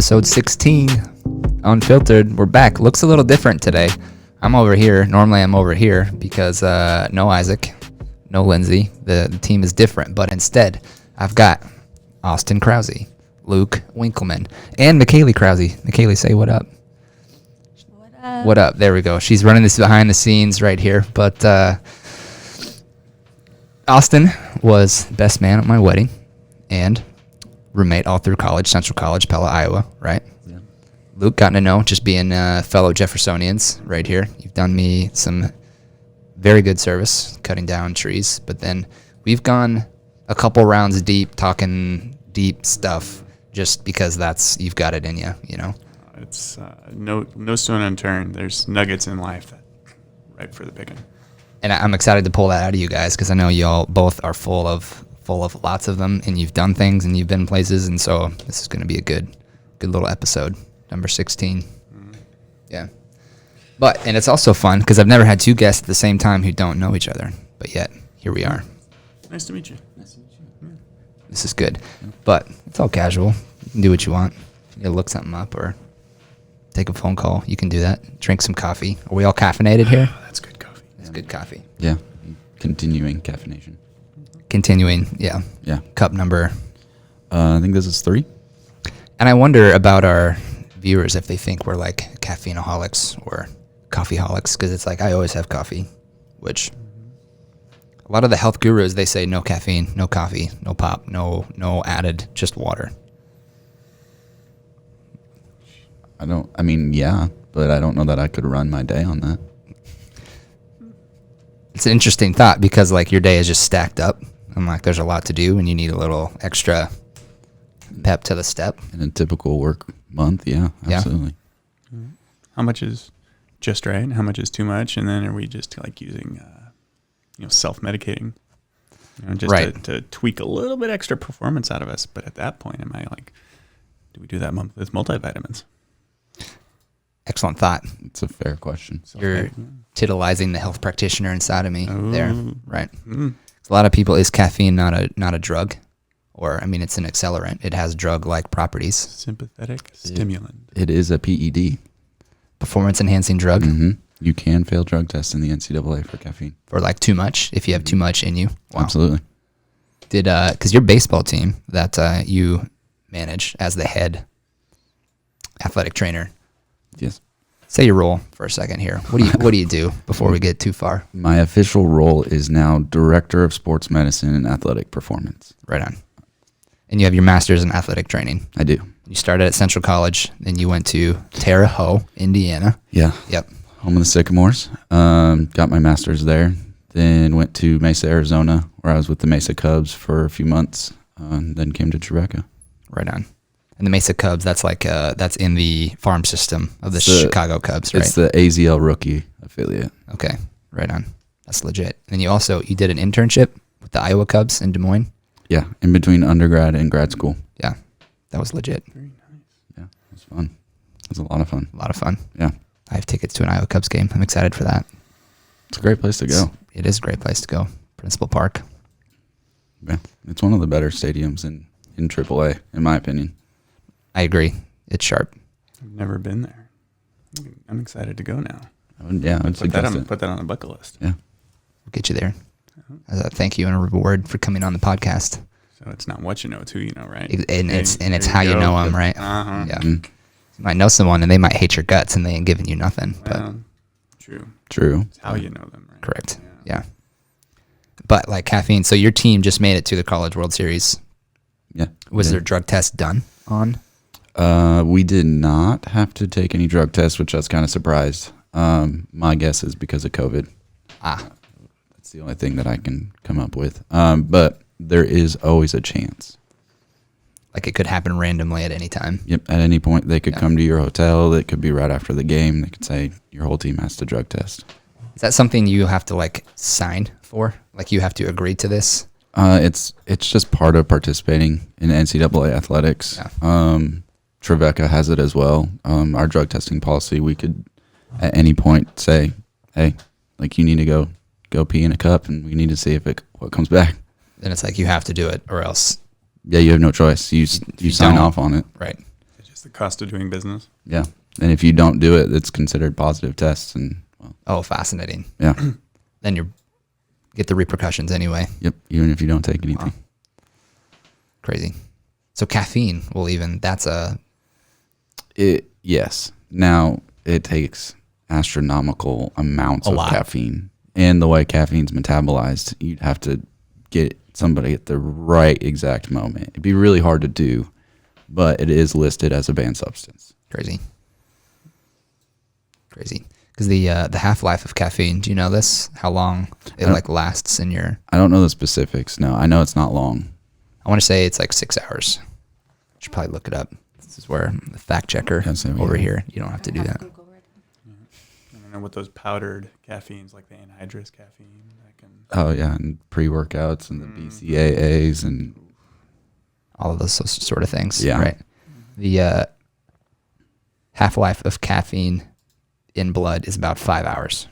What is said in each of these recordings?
Episode 16, Unfiltered. We're back. Looks a little different today. I'm over here. Normally I'm over here because no Isaac, no Lindsay. The team is different. But instead, I've got Austin Krause, Luke Winkelman, and McKaylee Krause. McKaylee, say what up. What up? What up? There we go. She's running this behind the scenes right here. But Austin was best man at my wedding and roommate all through college, Central College, Pella, Iowa, right? Yeah. Luke, gotten to know just being fellow Jeffersonians right here. You've done me some very good service cutting down trees, but then we've gone a couple rounds deep, talking deep stuff just because you've got it in you, you know? It's no stone unturned. There's nuggets in life that ripe for the picking. And I'm excited to pull that out of you guys because I know y'all both are full of lots of them, and you've done things and you've been places, and so this is going to be a good little episode, number 16. Mm-hmm. Yeah. And it's also fun because I've never had two guests at the same time who don't know each other, but yet here we are. Nice to meet you. Yeah. This is good, but it's all casual. You can do what you want. You can look something up or take a phone call. You can do that. Drink some coffee. Are we all caffeinated here? That's good coffee. That's good coffee. Yeah. Continuing caffeination. Continuing, yeah. Yeah. Cup number. I think this is 3. And I wonder about our viewers if they think we're like caffeineaholics or coffeeholics, because it's like I always have coffee, which a lot of the health gurus, they say no caffeine, no coffee, no pop, no added, just water. Yeah, but I don't know that I could run my day on that. It's an interesting thought because like your day is just stacked up. I'm like, there's a lot to do and you need a little extra pep to the step. In a typical work month, yeah, absolutely. Yeah. How much is just right and how much is too much? And then are we just like using, self-medicating, just right. to tweak a little bit extra performance out of us? But at that point, am I like, do we do that with multivitamins? Excellent thought. It's a fair question. You're titillizing the health practitioner inside of me there, right? Mm. A lot of people, is caffeine not a drug? Or, it's an accelerant. It has drug-like properties. Sympathetic stimulant. It is a PED. Performance-enhancing drug. Mm-hmm. You can fail drug tests in the NCAA for caffeine. Or like too much, if you have too much in you. Wow. Absolutely. Because your baseball team that you manage as the head athletic trainer. Yes. Say your role for a second here. What do you do before we get too far? My official role is now Director of Sports Medicine and Athletic Performance. Right on. And you have your master's in athletic training. I do. You started at Central College, then you went to Terre Haute, Indiana. Yeah. Yep. Home of the Sycamores. Got my master's there. Then went to Mesa, Arizona, where I was with the Mesa Cubs for a few months. Then came to Tribeca. Right on. And the Mesa Cubs, that's like that's in the farm system of the Chicago Cubs, right? It's the AZL rookie affiliate. Okay, right on. That's legit. And you did an internship with the Iowa Cubs in Des Moines? Yeah, in between undergrad and grad school. Yeah, that was legit. Very nice. Yeah, it was fun. It was a lot of fun. A lot of fun. Yeah. I have tickets to an Iowa Cubs game. I'm excited for that. It's a great place to go. It is a great place to go. Principal Park. Yeah, it's one of the better stadiums in AAA, in my opinion. I agree. It's sharp. I've never been there. I'm excited to go now. I'd Put that suggest on the bucket list. Yeah. We'll get you there. As a thank you and a reward for coming on the podcast. So it's not what you know, it's who you know, right? And it's how you know them, right? Uh-huh. Yeah. Mm-hmm. You might know someone and they might hate your guts and they ain't giving you nothing. Well, true. True. It's how you know them, right? Correct. Yeah. But like caffeine, so your team just made it to the College World Series. Yeah. Was there drug test done on? We did not have to take any drug tests, which I was kind of surprised. My guess is because of COVID. That's the only thing that I can come up with. But there is always a chance. Like it could happen randomly at any time. Yep. At any point, they could come to your hotel. It could be right after the game. They could say your whole team has to drug test. Is that something you have to like sign for? Like you have to agree to this? It's just part of participating in NCAA athletics. Yeah. Tribeca has it as well. Our drug testing policy, we could at any point say, hey, like you need to go pee in a cup and we need to see what comes back. Then it's like you have to do it or else. Yeah, you have no choice. You sign off on it. Right. Just the cost of doing business. Yeah. And if you don't do it, it's considered positive tests. And well, Oh, fascinating. yeah. Then you get the repercussions anyway. Yep. Even if you don't take anything. Wow. Crazy. So caffeine Yes. Now it takes astronomical amounts A of lot. caffeine. And the way caffeine's metabolized, you'd have to get somebody at the right exact moment. It'd be really hard to do, but it is listed as a banned substance. crazy. Because the half-life of caffeine, do you know this? How long it lasts in your... I don't know the specifics. No, I know it's not long. I want to say it's like 6 hours. Should probably look it up. This is where the fact checker over here. You don't have to do that. I don't know what those powdered caffeines, like the anhydrous caffeine, that can. Oh yeah, and pre-workouts and the BCAAs and All of those sort of things. Yeah. Right. The half-life of caffeine in blood is about 5 hours,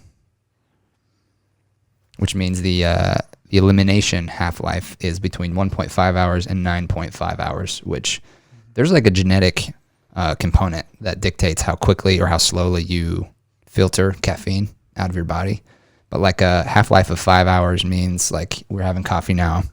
which means the elimination half-life is between 1.5 hours and 9.5 hours, which there's like a genetic component that dictates how quickly or how slowly you filter caffeine out of your body. But like a half-life of 5 hours means like we're having coffee now,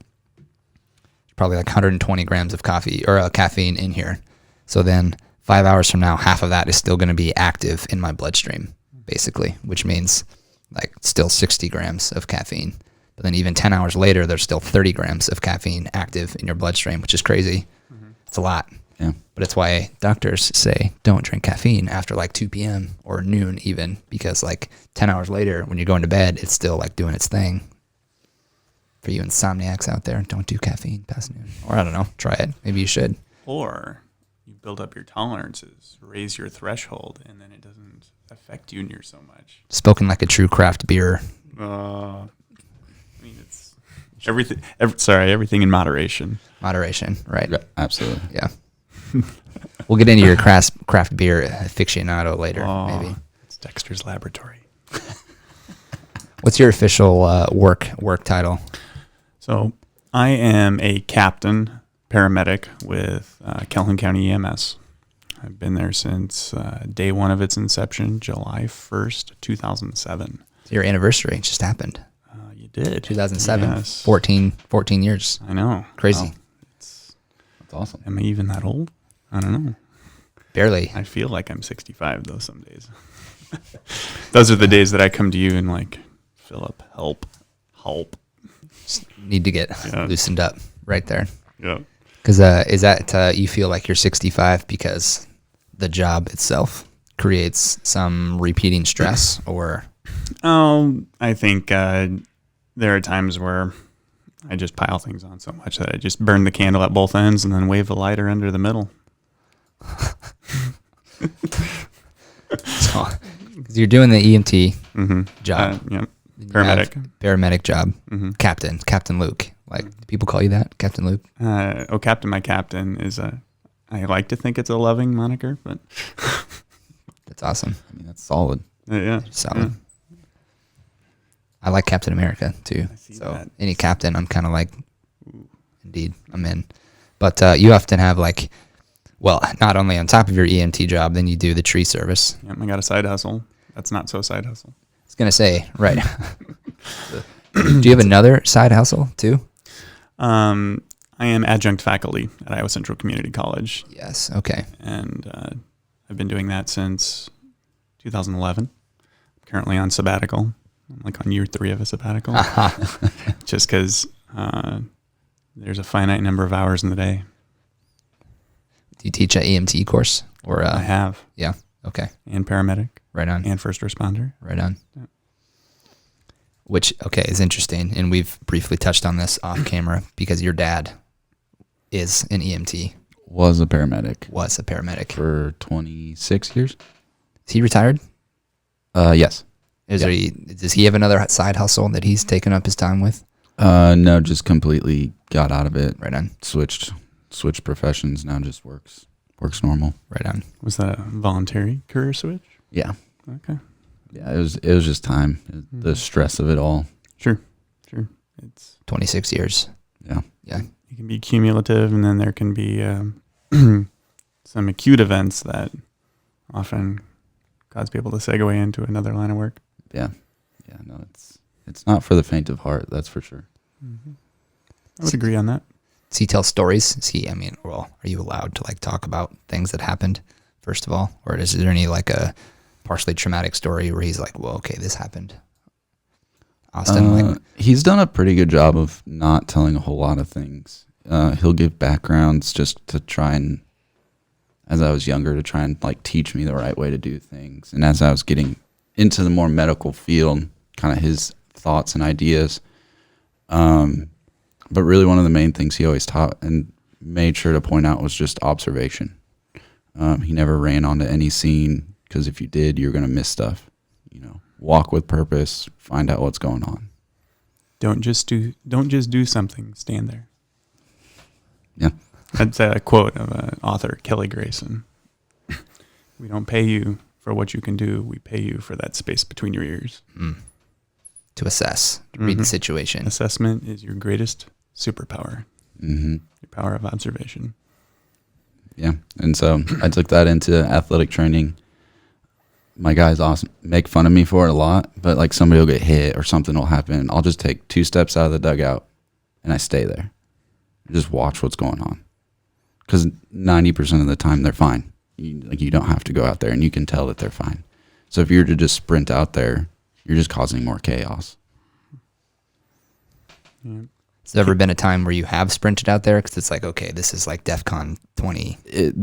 probably like 120 grams of coffee or caffeine in here. So then 5 hours from now, half of that is still going to be active in my bloodstream, basically, which means like still 60 grams of caffeine. But then even 10 hours later, there's still 30 grams of caffeine active in your bloodstream, which is crazy. It's a lot. yeah. But it's why doctors say don't drink caffeine after like 2 p.m. or noon even, because like 10 hours later when you're going to bed, it's still like doing its thing. For you insomniacs out there, don't do caffeine past noon. Or I don't know, try it. Maybe you should. Or you build up your tolerances, raise your threshold, and then it doesn't affect you near so much. Spoken like a true craft beer. I mean, it's everything. Everything in moderation. Moderation, right? Yeah, absolutely. Yeah. We'll get into your craft beer aficionado later, maybe. It's Dexter's Laboratory. What's your official work title? So I am a captain paramedic with Calhoun County EMS. I've been there since day one of its inception, July 1st, 2007. Your anniversary just happened. You did. 2007. Yes. 14 years. I know. Crazy. Wow. That's awesome. Am I even that old? I don't know. Barely. I feel like I'm 65 though some days. Those are the days that I come to you and like, Philip, help. Just need to get loosened up right there. Yeah. Because is that you feel like you're 65 because the job itself creates some repeating stress, or? I think there are times where I just pile things on so much that I just burn the candle at both ends and then wave the lighter under the middle. So, because you're doing the EMT job. Yeah. Paramedic. Paramedic job. Mm-hmm. Captain Luke. Like, do people call you that? Captain Luke? Captain, my captain is I like to think it's a loving moniker, but. That's awesome. I mean, that's solid. Yeah. Solid. Yeah. I like Captain America too. So that. any captain, I'm kind of like, indeed, I'm in. But you often have like, well, not only on top of your EMT job, then you do the tree service. Yep, I got a side hustle. That's not so side hustle. I was gonna say, right. Do you have another side hustle too? I am adjunct faculty at Iowa Central Community College. Yes. Okay. And I've been doing that since 2011. Currently on sabbatical. I'm like on year 3 of a sabbatical. Just because there's a finite number of hours in the day. Do you teach an EMT course or? I have. Yeah. Okay. And paramedic. Right on. And first responder. Right on. Yeah. Which, okay, is interesting. And we've briefly touched on this off camera because your dad is an EMT. Was a paramedic. Was a paramedic. For 26 years. Is he retired? Yes. Does he have another side hustle that he's taken up his time with? No, just completely got out of it. Right on. Switched professions. Now just works normal. Right on. Was that a voluntary career switch? Yeah. Okay. Yeah, it was just time. The stress of it all. Sure. It's 26 years. Yeah. Yeah. it can be cumulative, and then there can be some acute events that often cause people to segue into another line of work. Yeah. No, it's not for the faint of heart. That's for sure. Mm-hmm. I would agree on that. Does he tell stories? Are you allowed to like talk about things that happened first of all, or is there any like a partially traumatic story where he's like, well, okay, this happened? Austin, he's done a pretty good job of not telling a whole lot of things. He'll give backgrounds just to try and, as I was younger, to try and like teach me the right way to do things. And as I was getting into the more medical field, kind of his thoughts and ideas. But really one of the main things he always taught and made sure to point out was just observation. He never ran onto any scene, because if you did, you're going to miss stuff. Walk with purpose, find out what's going on. Don't just do something, stand there. Yeah. That's a quote of an author, Kelly Grayson. We don't pay you for what you can do. We pay you for that space between your ears. To assess, to read the situation. Assessment is your greatest superpower. Mm-hmm. Your power of observation. Yeah. And so I took that into athletic training. My guys make fun of me for it a lot, but like somebody will get hit or something will happen. I'll just take 2 steps out of the dugout and I stay there. Just watch what's going on. Because 90% of the time they're fine. You don't have to go out there, and you can tell that they're fine. So if you were to just sprint out there, you're just causing more chaos. Yeah. Has there ever been a time where you have sprinted out there? Because it's like, okay, this is like DEFCON 20.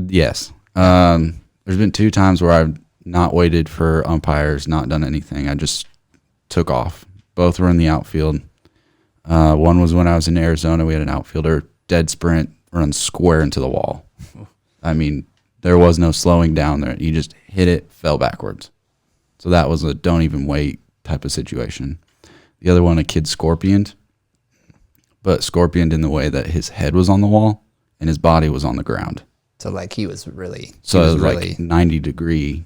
Yes. There's been 2 times where I've not waited for umpires, not done anything. I just took off. Both were in the outfield. One was when I was in Arizona. We had an outfielder, dead sprint, run square into the wall. I mean, there was no slowing down there. You just hit it, fell backwards. So that was a don't even wait type of situation. The other one, a kid scorpioned, but scorpioned in the way that his head was on the wall and his body was on the ground. So like he was really... So it was like 90-degree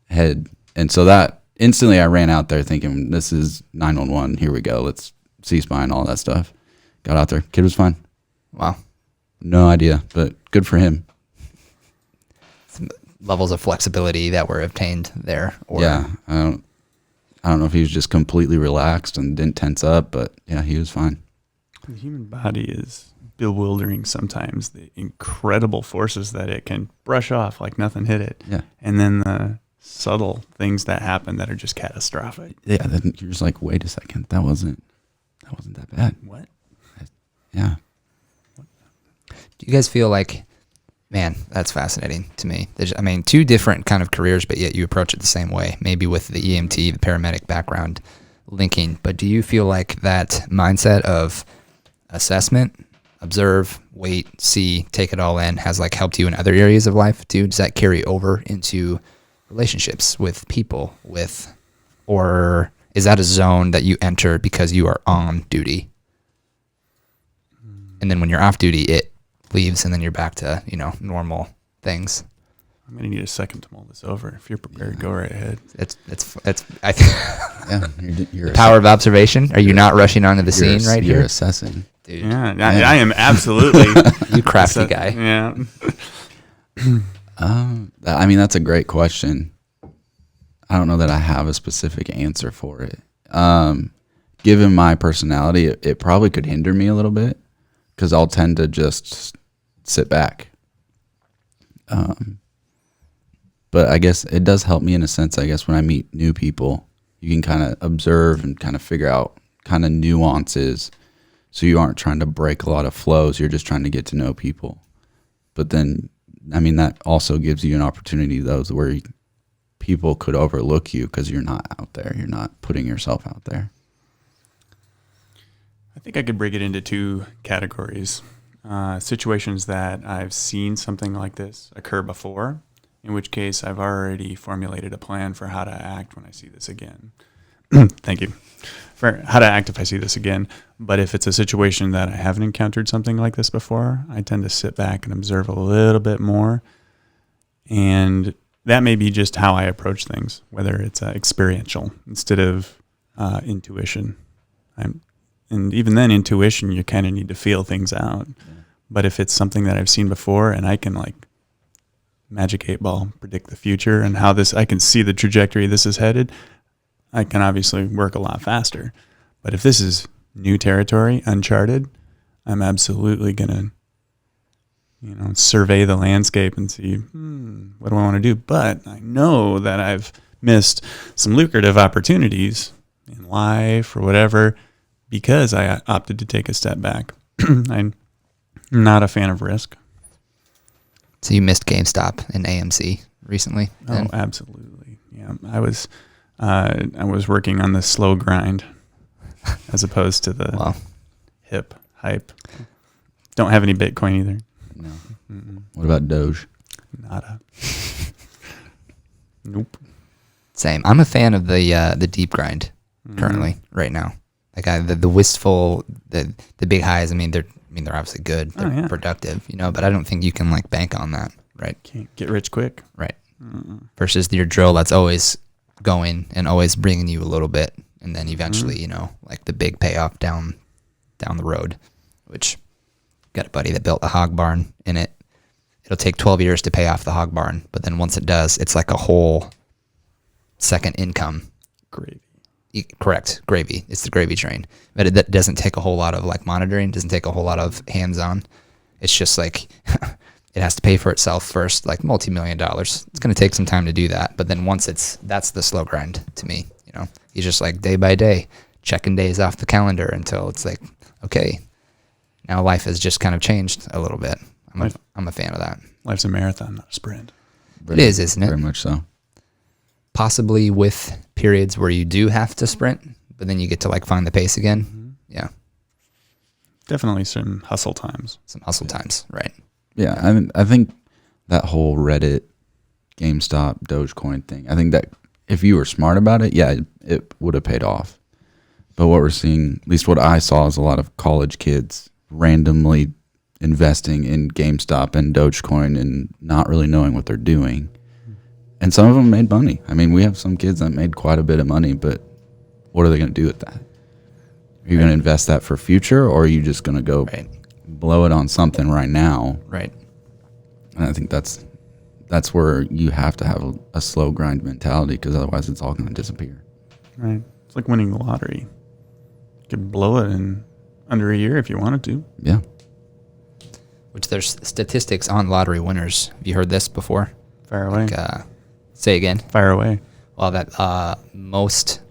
head. And so that instantly I ran out there thinking, this is 911. Here we go. Let's C-spine, all that stuff. Got out there. Kid was fine. Wow. No idea, but good for him. Some levels of flexibility that were obtained there. Yeah. I don't know if he was just completely relaxed and didn't tense up, but yeah, he was fine. The human body is bewildering sometimes. The incredible forces that it can brush off like nothing hit it. Yeah. And then the subtle things that happen that are just catastrophic. Yeah, then you're just like, wait a second, that wasn't that bad. What? Yeah. Do you guys feel like, man, that's fascinating to me. There's, 2 different kind of careers, but yet you approach it the same way, maybe with the EMT, the paramedic background linking. But do you feel like that mindset of assessment, observe, wait, see, take it all in has like helped you in other areas of life too? Does that carry over into relationships with people or is that a zone that you enter because you are on duty? And then when you're off duty, it leaves and then you're back to, normal things. I'm going to need a second to mull this over. If you're prepared, go right ahead. I think Yeah, you're the power of observation. Are you not rushing onto the scene right You're here? assessing. Dude, Yeah, I am absolutely. you crafty guy. Yeah. That's a great question. I don't know that I have a specific answer for it. Given my personality, it probably could hinder me a little bit because I'll tend to just sit back. But I guess it does help me in a sense, I guess, when I meet new people, you can kind of observe and kind of figure out kind of nuances. So you aren't trying to break a lot of flows. You're just trying to get to know people. But then, that also gives you an opportunity, though, where people could overlook you because you're not out there. You're not putting yourself out there. I think I could break it into 2 categories. Situations that I've seen something like this occur before, in which case I've already formulated a plan for how to act when I see this again. Thank you. For how to act if I see this again. But if it's a situation that I haven't encountered something like this before, I tend to sit back and observe a little bit more. And that may be just how I approach things, whether it's experiential instead of intuition. And even then, intuition, you kind of need to feel things out. Yeah. But if it's something that I've seen before and I can magic 8-ball, predict the future and how I can see the trajectory this is headed, I can obviously work a lot faster. But if this is new territory, uncharted, I'm absolutely going to, survey the landscape and see, what do I want to do? But I know that I've missed some lucrative opportunities in life or whatever because I opted to take a step back. I'm not a fan of risk. So you missed GameStop and AMC recently? Oh, absolutely. Yeah, I was working on the slow grind as opposed to the hip hype. Don't have any Bitcoin either. No. Mm-mm. What about Doge? Nada. Nope. Same. I'm a fan of the deep grind currently right now. Like the wistful, the big highs. I mean, they're obviously good. They're productive, but I don't think you can like bank on that, right? Can't get rich quick, right? Versus your drill that's always going and always bringing you a little bit, and then eventually, like the big payoff down the road. Which got a buddy that built a hog barn in it. It'll take 12 years to pay off the hog barn, but then once it does, it's like a whole second income. Gravy. Correct. Gravy. It's the gravy train. But that doesn't take a whole lot of like monitoring, doesn't take a whole lot of hands-on. It's just like it has to pay for itself first, like multi-million dollars. It's going to take some time to do that. But then once that's the slow grind to me, He's just like day by day, checking days off the calendar until it's like, okay, now life has just kind of changed a little bit. I'm a fan of that. Life's a marathon, not a sprint. It is, isn't it? Very much so. Possibly with periods where you do have to sprint, but then you get to like find the pace again. Mm-hmm. Yeah. Definitely some hustle times. Some hustle times, right. Yeah, I think that whole Reddit, GameStop, Dogecoin thing, I think that if you were smart about it, yeah, it would have paid off. But what we're seeing, at least what I saw, is a lot of college kids randomly investing in GameStop and Dogecoin and not really knowing what they're doing. And some of them made money. I mean, we have some kids that made quite a bit of money, but what are they going to do with that? Are you going to invest that for future, or are you just going to go blow it on something right now? Right. And I think that's where you have to have a slow grind mentality, because otherwise it's all going to disappear. Right. It's like winning the lottery. You could blow it in under a year if you wanted to. Yeah. Which there's statistics on lottery winners. Have you heard this before? Fire away. Like, say again. Fire away. Well, that most,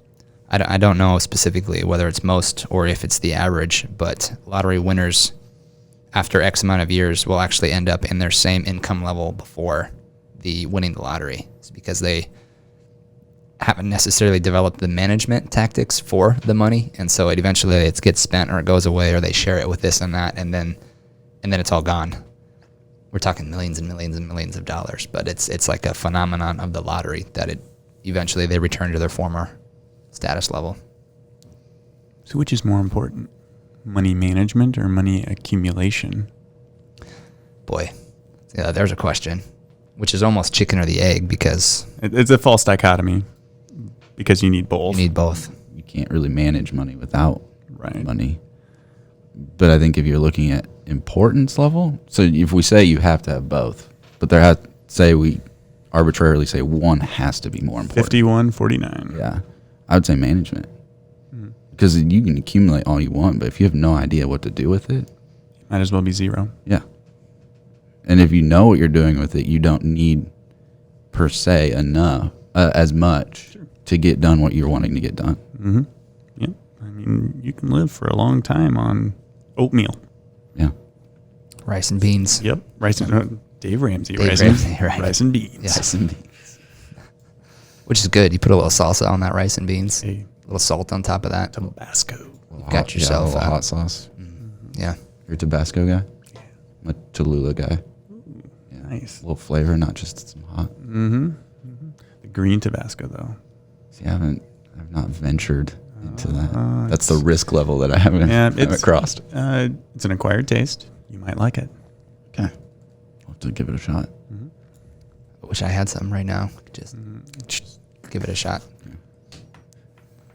I don't know specifically whether it's most or if it's the average, but lottery winners after X amount of years will actually end up in their same income level before the winning the lottery. It's because they haven't necessarily developed the management tactics for the money, and so it eventually gets spent or it goes away, or they share it with this and that, and then it's all gone. We're talking millions and millions and millions of dollars, but it's like a phenomenon of the lottery that eventually they return to their former status level. So which is more important, money management or money accumulation? Boy, yeah, there's a question, which is almost chicken or the egg, because it's a false dichotomy, because you need both. You need both. You can't really manage money without money. But I think if you're looking at importance level, so if we say you have to have both, but we arbitrarily say one has to be more important. 51-49. Yeah. I would say management. Because you can accumulate all you want, but if you have no idea what to do with it, might as well be zero. Yeah. And if you know what you're doing with it, you don't need per se enough, as much to get done what you're wanting to get done. Mm-hmm. Yeah. I mean, you can live for a long time on oatmeal. Yeah. Rice and beans. Yep. Dave Ramsey. Right. Rice and beans. Yeah. Rice and beans. Which is good. You put a little salsa on that rice and beans. A little salt on top of that. Tabasco. Got yourself a hot sauce. Mm-hmm. Yeah. You're a Tabasco guy? Yeah. I'm a Cholula guy. Ooh, yeah. Nice. A little flavor, not just some hot. Mm-hmm. Mm-hmm. The green Tabasco, though. See, I've not ventured into that. That's the risk level that I haven't crossed. It's an acquired taste. You might like it. Okay. I'll have to give it a shot. Mm-hmm. I wish I had some right now. Just give it a shot. Yeah.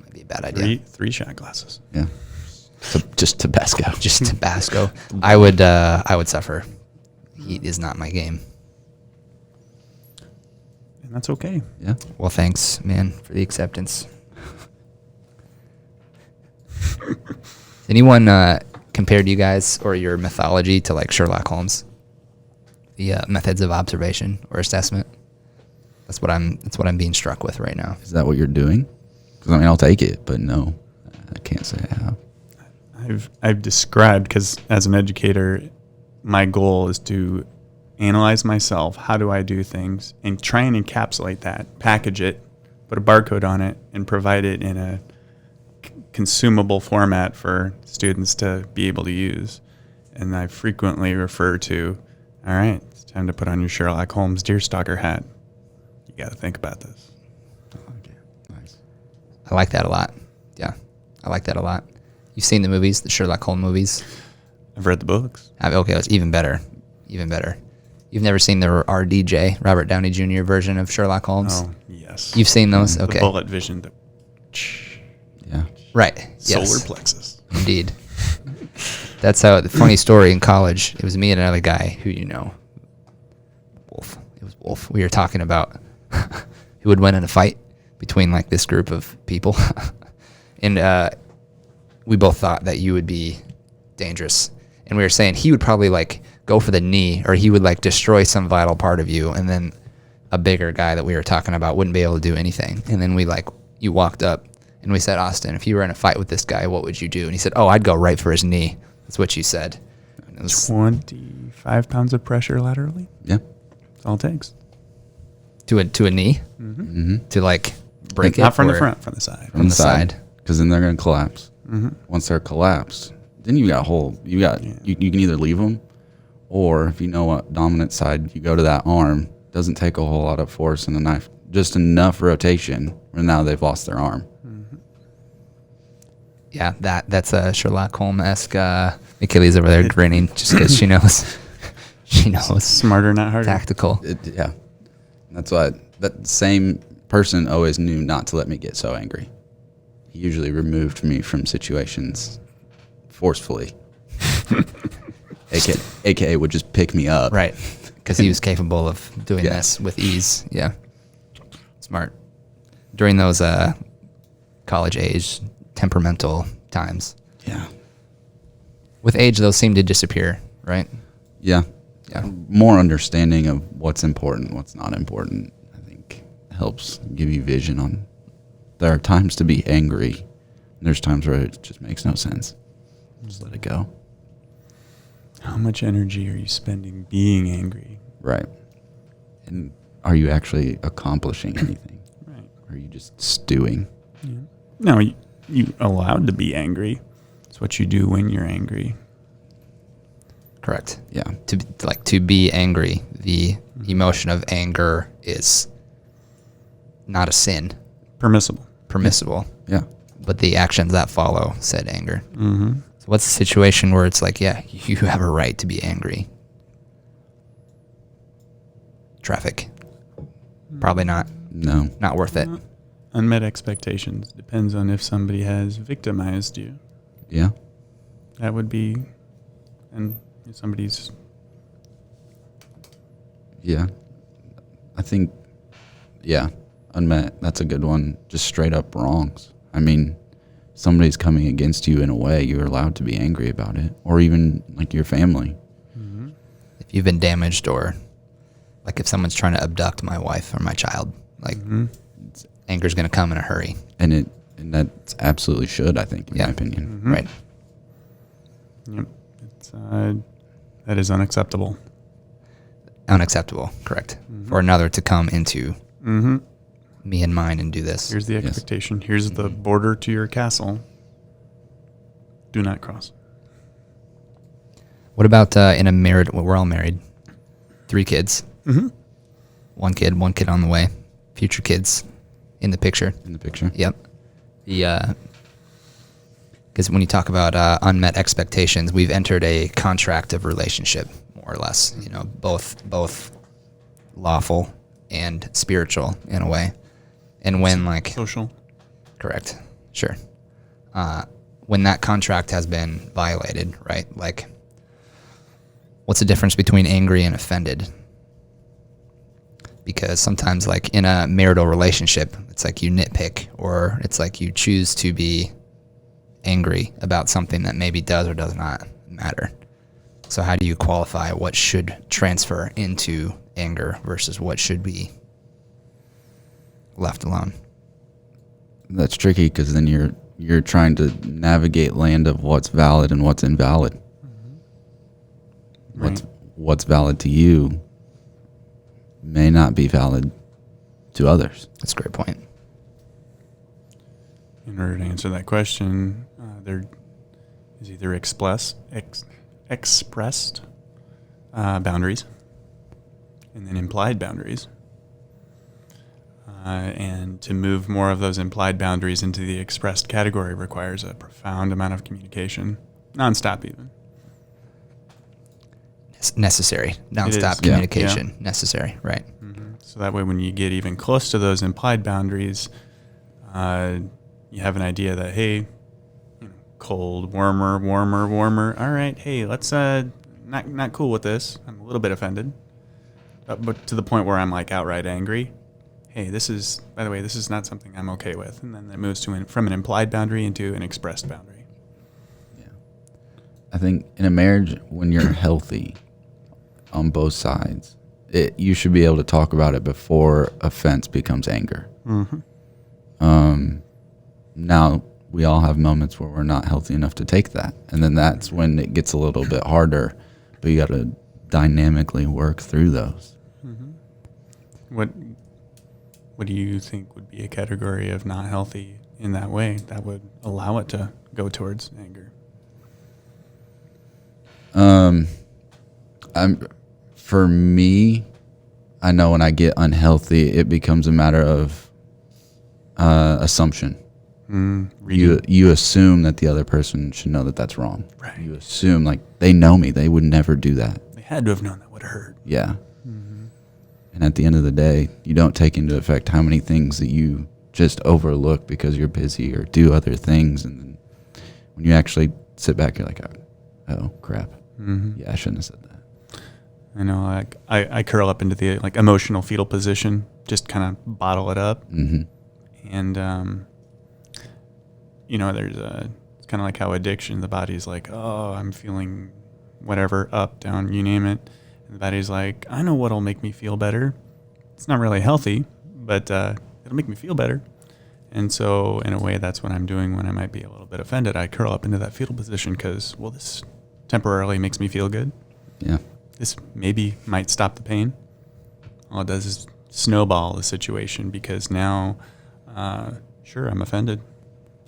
Might be a bad idea. Three shot glasses. Yeah. So just Tabasco. Just Tabasco. I would suffer. Heat is not my game. and that's okay. Yeah. Well, thanks, man, for the acceptance. Anyone compared you guys or your mythology to like Sherlock Holmes? The methods of observation or assessment. That's what I'm being struck with right now. Is that what you're doing? Because I mean, I'll take it, but no, I can't say I have. I've described, because as an educator, my goal is to analyze myself. How do I do things, and try and encapsulate that, package it, put a barcode on it, and provide it in a consumable format for students to be able to use. And I frequently refer to, all right, it's time to put on your Sherlock Holmes deerstalker hat. You got to think about this. Okay. Nice. I like that a lot. Yeah, I like that a lot. You've seen the movies, the Sherlock Holmes movies? I've read the books. Okay, it's even better. Even better. You've never seen the RDJ, Robert Downey Jr. version of Sherlock Holmes? Oh, yes. You've seen those? The Okay. bullet vision. The Yeah. Right. solar Yes. plexus. Indeed. That's how, the funny story in college, it was me and another guy who you know, Wolf. It was Wolf. We were talking about who would win in a fight between like this group of people. And we both thought that you would be dangerous. And we were saying he would probably like go for the knee, or he would like destroy some vital part of you, and then a bigger guy that we were talking about wouldn't be able to do anything. And then you walked up and we said, Austin, if you were in a fight with this guy, what would you do? And he said, oh, I'd go right for his knee. That's what you said. And it was 25 pounds of pressure laterally. Yeah. That's all it takes. to a knee Mm-hmm. to like break it. Not from the or- front, from the side. From the side. Because then they're going to collapse. Mm-hmm. Once they're collapsed, then you got a hole. You can either leave them, or if you know what dominant side, you go to that arm. Doesn't take a whole lot of force and a knife, just enough rotation where now they've lost their arm. Yeah, that's a Sherlock Holmes-esque. Michaeli's over there grinning just because she knows. She knows. Smarter, not harder. Tactical. Yeah. That's why that same person always knew not to let me get so angry. He usually removed me from situations forcefully. AKA would just pick me up. Right. Because he was capable of doing Yeah. this with ease. Yeah. Smart. During those college age, temperamental times. Yeah. With age, those seem to disappear, right? Yeah. Yeah. More understanding of what's important, what's not important, I think helps give you vision on. There are times to be angry. And there's times where it just makes no sense. Just let it go. How much energy are you spending being angry? Right. And are you actually accomplishing anything? Right. Or are you just stewing? Yeah. No, you allowed to be angry. It's what you do when you're angry. Correct. Yeah. To be angry, the emotion of anger is not a sin, Permissible. permissible, Yeah. but the actions that follow said anger. Mm-hmm. So what's the situation where it's like, yeah, you have a right to be angry? Traffic. Probably not. No. Not worth it. Unmet expectations. Depends on if somebody has victimized you. Yeah. That would be, and if somebody's, Yeah. I think, yeah, unmet. That's a good one. Just straight up wrongs. I mean, somebody's coming against you in a way, you're allowed to be angry about it. Or even like your family. If you've been damaged, or like if someone's trying to abduct my wife or my child, like anger's going to come in a hurry. And that absolutely should, I think, in Yeah. my opinion. Right. Yep, it's that is unacceptable. Unacceptable. Correct. For another to come into Mm-hmm. me and mine and do this. Here's the expectation. Here's the border to your castle. Do not cross. What about in a married, well, we're all married, 3 kids, Mm-hmm. one kid on the way, future kids in the picture. In the picture. Yep. Because when you talk about unmet expectations, we've entered a contract of relationship, more or less. You know, both lawful and spiritual in a way. And when like Social. correct, sure. When that contract has been violated, right? Like, what's the difference between angry and offended? because sometimes like in a marital relationship, it's like you nitpick, or it's like you choose to be angry about something that maybe does or does not matter. So how do you qualify what should transfer into anger versus what should be left alone? That's tricky because then you're trying to navigate land of what's valid and what's invalid. Right. What's valid to you may not be valid to others. That's a great point. In order to answer that question, there is either expressed boundaries and then implied boundaries. And to move more of those implied boundaries into the expressed category requires a profound amount of communication, nonstop even. It's necessary. Nonstop communication. Necessary, right. Mm-hmm. So that way when you get even close to those implied boundaries, you have an idea that, hey, cold, warmer. All right, hey, let's not cool with this. I'm a little bit offended, but to the point where I'm like outright angry. Hey, by the way, this is not something I'm okay with. And then it moves from an implied boundary into an expressed boundary. Yeah. I think in a marriage, when you're healthy on both sides, you should be able to talk about it before offense becomes anger. Mm-hmm. Now, we all have moments where we're not healthy enough to take that. And then that's when it gets a little bit harder. But you got to dynamically work through those. Mm-hmm. What do you think would be a category of not healthy in that way that would allow it to go towards anger? For me, I know when I get unhealthy, it becomes a matter of assumption. You assume that the other person should know that that's wrong. Right. You assume like they know me, they would never do that. They had to have known that would hurt. Yeah. And at the end of the day, you don't take into effect how many things that you just overlook because you're busy or do other things. And then when you actually sit back, you're like, oh crap. Mm-hmm. Yeah, I shouldn't have said that. I know, like I curl up into the like emotional fetal position, just kind of bottle it up. Mm-hmm. And, it's kind of like how addiction, the body's like, oh, I'm feeling whatever, up, down, you name it. And the body's like, I know what'll make me feel better. It's not really healthy, but it'll make me feel better. And so in a way, that's what I'm doing when I might be a little bit offended. I curl up into that fetal position because, well, this temporarily makes me feel good. Yeah. This maybe might stop the pain. All it does is snowball the situation because now, sure, I'm offended.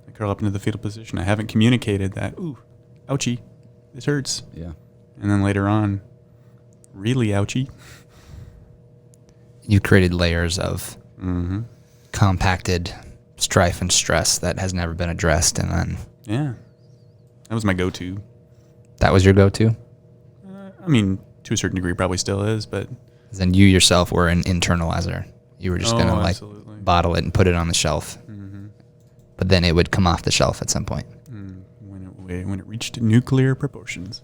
I curl up into the fetal position. I haven't communicated that, ooh, ouchie, this hurts. Yeah. And then later on, really ouchie. You created layers of compacted strife and stress that has never been addressed, and then Yeah. That was my go-to. that was your go-to? I mean, to a certain degree, probably still is, but... Then you yourself were an internalizer. You were just going to absolutely. bottle it and put it on the shelf. Mm-hmm. But then it would come off the shelf at some point. When it reached nuclear proportions.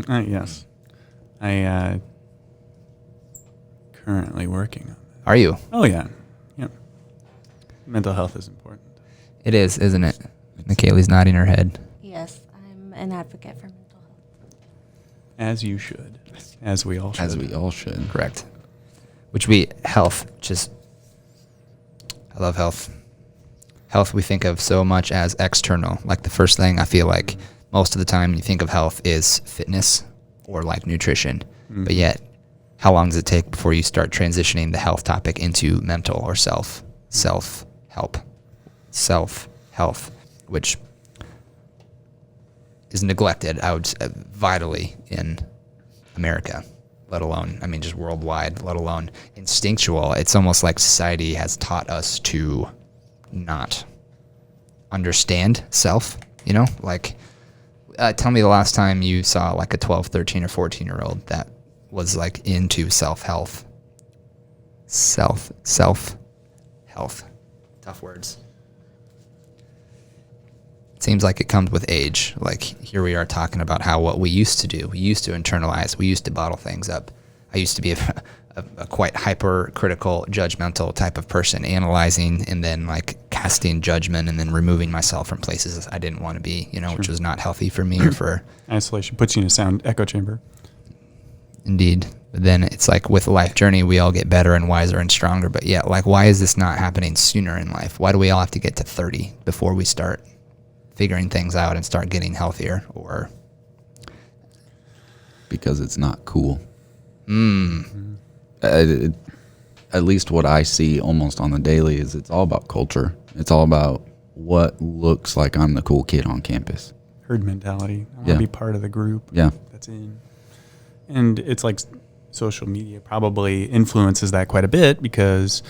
Yes. I currently working on that. Are you? Oh, yeah. Yep. Mental health is important. It is, isn't it? McKaylee's nodding her head. Yes, I'm an advocate for mental health. As you should. As we all should. As we all should. Correct. I love health. Health we think of so much as external. Like the first thing I feel like most of the time you think of health is fitness or like nutrition. Mm-hmm. But yet, how long does it take before you start transitioning the health topic into mental or self-health, which is neglected, I would say, vitally in America, let alone, I mean, just worldwide, let alone instinctual. It's almost like society has taught us to not understand self, like, tell me the last time you saw like a 12, 13, or 14-year-old that was like into self-health. Self-health. Tough words. It seems like it comes with age. Like here we are talking about what we used to do. We used to internalize. We used to bottle things up. I used to be a quite hypercritical, judgmental type of person, analyzing and then like casting judgment and then removing myself from places I didn't want to be, which was not healthy for me or for Isolation puts you in a sound echo chamber. Indeed. But then it's like with life journey, we all get better and wiser and stronger. But yeah, like why is this not happening sooner in life? Why do we all have to get to 30 before we start figuring things out and start getting healthier? Or because it's not cool. At least what I see almost on the daily is it's all about culture. It's all about what looks like I'm the cool kid on campus. Herd mentality. I want to be part of the group that's in. And it's like social media probably influences that quite a bit because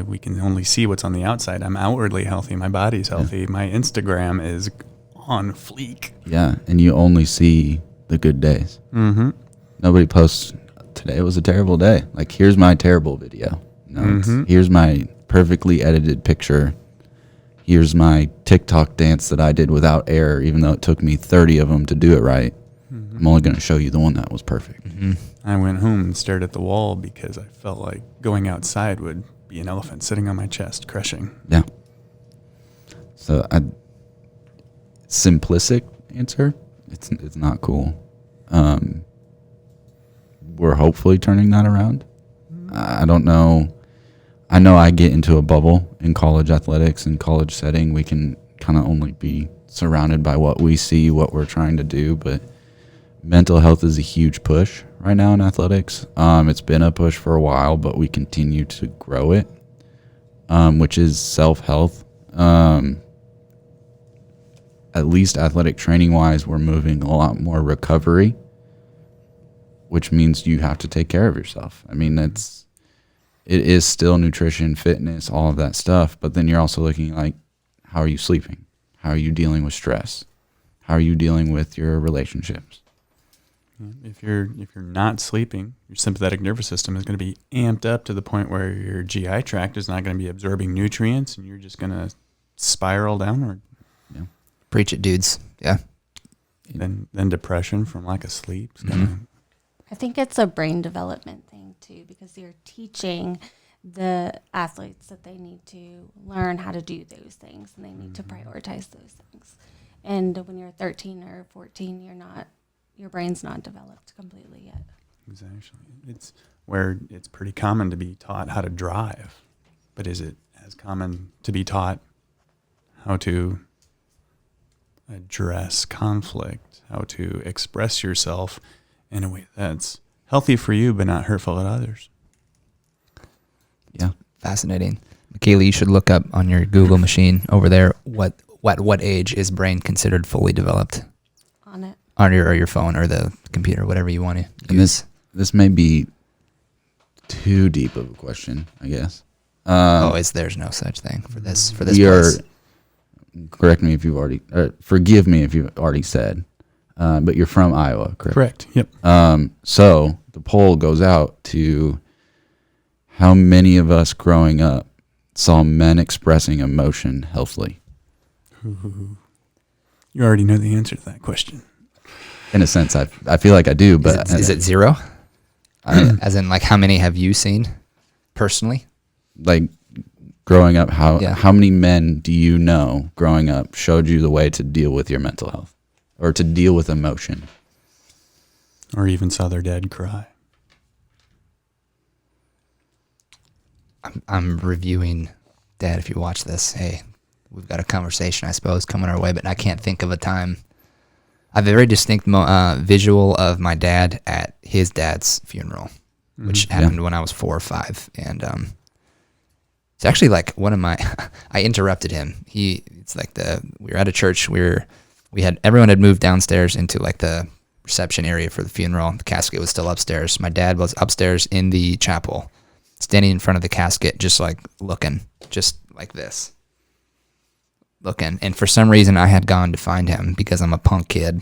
we can only see what's on the outside. I'm outwardly healthy. My body's healthy. My Instagram is on fleek. Yeah, and you only see the good days. Mm-hmm. Nobody posts, today was a terrible day. Like, here's my terrible video. No, here's my perfectly edited picture. Here's my TikTok dance that I did without error, even though it took me 30 of them to do it right. I'm only going to show you the one that was perfect. I went home and stared at the wall because I felt like going outside would be an elephant sitting on my chest, crushing. Yeah. So, simplistic answer, it's not cool. We're hopefully turning that around. I don't know. I know I get into a bubble in college athletics and college setting. We can kind of only be surrounded by what we see, what we're trying to do, but mental health is a huge push right now in athletics. It's been a push for a while, but we continue to grow it, which is self-health. At least athletic training-wise, we're moving a lot more recovery, which means you have to take care of yourself. I mean, it is still nutrition, fitness, all of that stuff, but then you're also looking like, how are you sleeping? How are you dealing with stress? How are you dealing with your relationships? If you're not sleeping, your sympathetic nervous system is going to be amped up to the point where your GI tract is not going to be absorbing nutrients, and you're just going to spiral downward. Yeah. Preach it, dudes. Yeah. Then depression from lack of sleep. I think it's a brain development thing too, because you're teaching the athletes that they need to learn how to do those things and they need to prioritize those things. And when you're 13 or 14, your brain's not developed completely yet. Exactly. It's where it's pretty common to be taught how to drive, but is it as common to be taught how to address conflict, how to express yourself in a way that's healthy for you but not hurtful to others? Yeah, fascinating. Michaela, you should look up on your Google machine over there what age is brain considered fully developed? On it. On your phone or the computer, whatever you want to and use. This may be too deep of a question, I guess. There's no such thing for this place. Correct me if you've already, forgive me if you've already said, but you're from Iowa, correct? Correct. Yep. So the poll goes out to how many of us growing up saw men expressing emotion healthily? You already know the answer to that question. In a sense, I feel like I do, but is it zero? As in, like, how many have you seen personally? Like growing up, how many men do you know growing up showed you the way to deal with your mental health or to deal with emotion? Or even saw their dad cry? I'm reviewing, Dad, if you watch this, hey, we've got a conversation, I suppose, coming our way, but I can't think of a time. I have a very distinct visual of my dad at his dad's funeral, which happened when I was 4 or 5. And it's actually like one of my, I interrupted him. We were at a church where everyone had moved downstairs into like the reception area for the funeral. The casket was still upstairs. My dad was upstairs in the chapel, standing in front of the casket, just like looking, just like this. Looking, and for some reason I had gone to find him because I'm a punk kid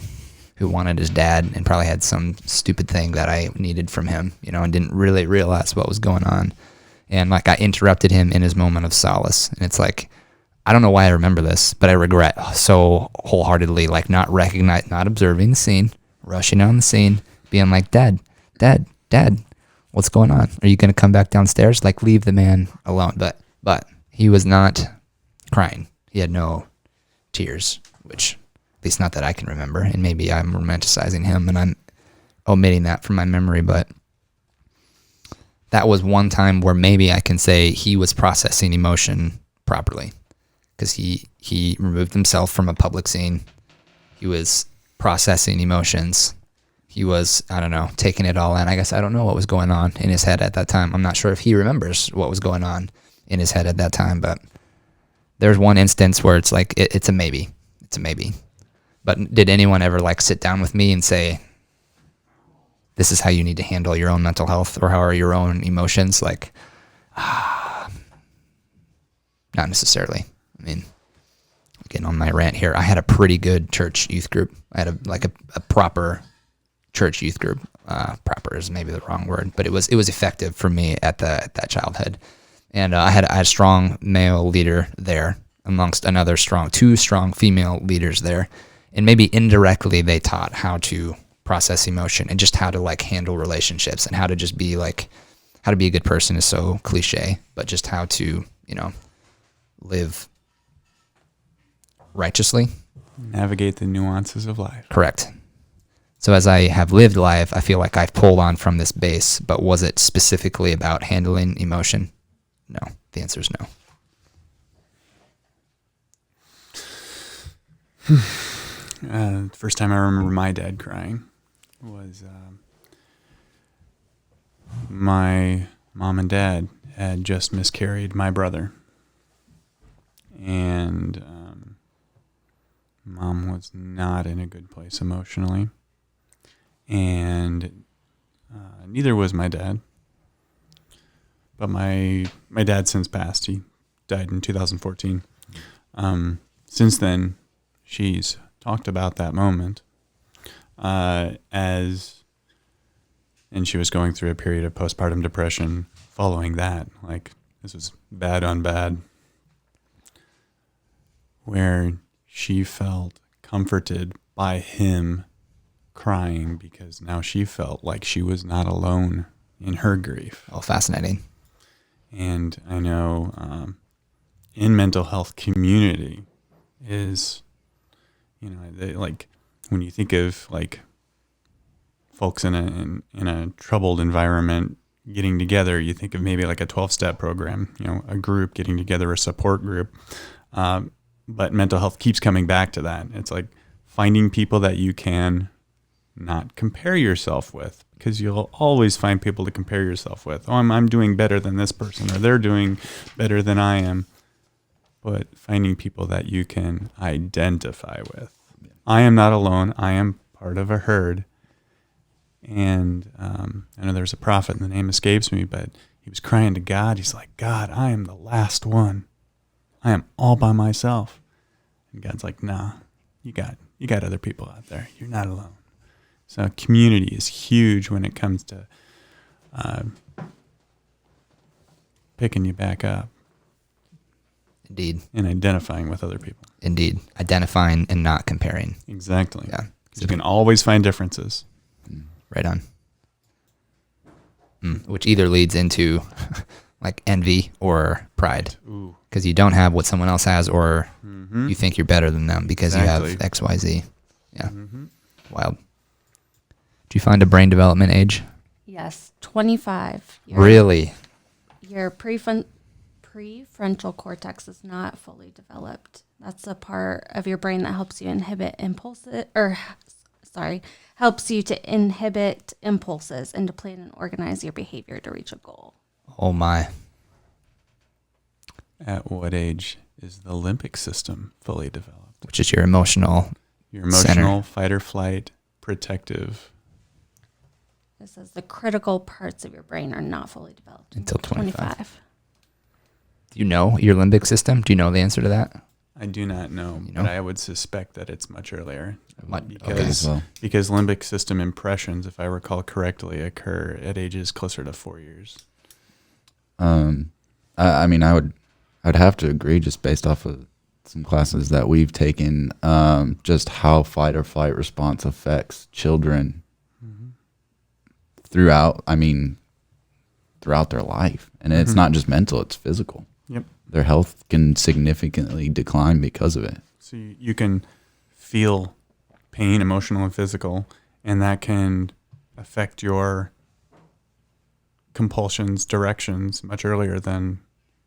who wanted his dad and probably had some stupid thing that I needed from him, and didn't really realize what was going on. And like I interrupted him in his moment of solace, and it's like, I don't know why I remember this, but I regret so wholeheartedly like not observing the scene, rushing on the scene, being like, Dad, what's going on? Are you going to come back downstairs? Like, leave the man alone. But he was not crying. He had no tears, which, at least not that I can remember. And maybe I'm romanticizing him and I'm omitting that from my memory. But that was one time where maybe I can say he was processing emotion properly, because he removed himself from a public scene. He was processing emotions. He was, I don't know, taking it all in. I guess I don't know what was going on in his head at that time. I'm not sure if he remembers what was going on in his head at that time, but there's one instance where it's like, it's a maybe. It's a maybe. But did anyone ever like sit down with me and say, this is how you need to handle your own mental health, or how are your own emotions? Like, not necessarily. I mean, getting on my rant here, I had a pretty good church youth group. I had a proper church youth group. Proper is maybe the wrong word, but it was effective for me at that childhood. And I had a strong male leader there amongst two strong female leaders there. And maybe indirectly they taught how to process emotion and just how to like handle relationships and how to just be like, how to be a good person is so cliche, but just how to, live righteously. Navigate the nuances of life. Correct. So as I have lived life, I feel like I've pulled on from this base, but was it specifically about handling emotion? No. The answer is no. First time I remember my dad crying was my mom and dad had just miscarried my brother. And mom was not in a good place emotionally. And neither was my dad. But my dad since passed. He died in 2014. Since then, she's talked about that moment and she was going through a period of postpartum depression following that. Like, this was bad on bad, where she felt comforted by him crying because now she felt like she was not alone in her grief. Oh, fascinating. And I know in mental health community is, like when you think of like folks in a troubled environment getting together, you think of maybe like a 12-step program, a group getting together, a support group. But mental health keeps coming back to that. It's like finding people that you can not compare yourself with, because you'll always find people to compare yourself with. Oh, I'm doing better than this person, or they're doing better than I am. But finding people that you can identify with. I am not alone. I am part of a herd. And I know there's a prophet, and the name escapes me, but he was crying to God. He's like, God, I am the last one. I am all by myself. And God's like, nah, you got other people out there. You're not alone. So community is huge when it comes to picking you back up. Indeed. And identifying with other people. Indeed. Identifying and not comparing. Exactly. Yeah. Because you can always find differences. Right on. Which either leads into like envy or pride. Ooh. Because you don't have what someone else has, or you think you're better than them because you have X, Y, Z. Yeah. Wild. Did you find a brain development age? Yes, 25. Really? Your prefrontal cortex is not fully developed. That's the part of your brain that helps you helps you to inhibit impulses and to plan and organize your behavior to reach a goal. Oh my. At what age is the limbic system fully developed? Which is your emotional center. Fight or flight, protective. It says the critical parts of your brain are not fully developed until 25. Do you know your limbic system? Do you know the answer to that? I do not know, but I would suspect that it's much earlier. Because limbic system impressions, if I recall correctly, occur at ages closer to 4 years. I mean, I'd have to agree just based off of some classes that we've taken, just how fight or flight response affects children throughout. I mean, throughout their life. And it's not just mental, it's physical. Yep. Their health can significantly decline because of it. So you can feel pain, emotional and physical, and that can affect your compulsions, directions much earlier than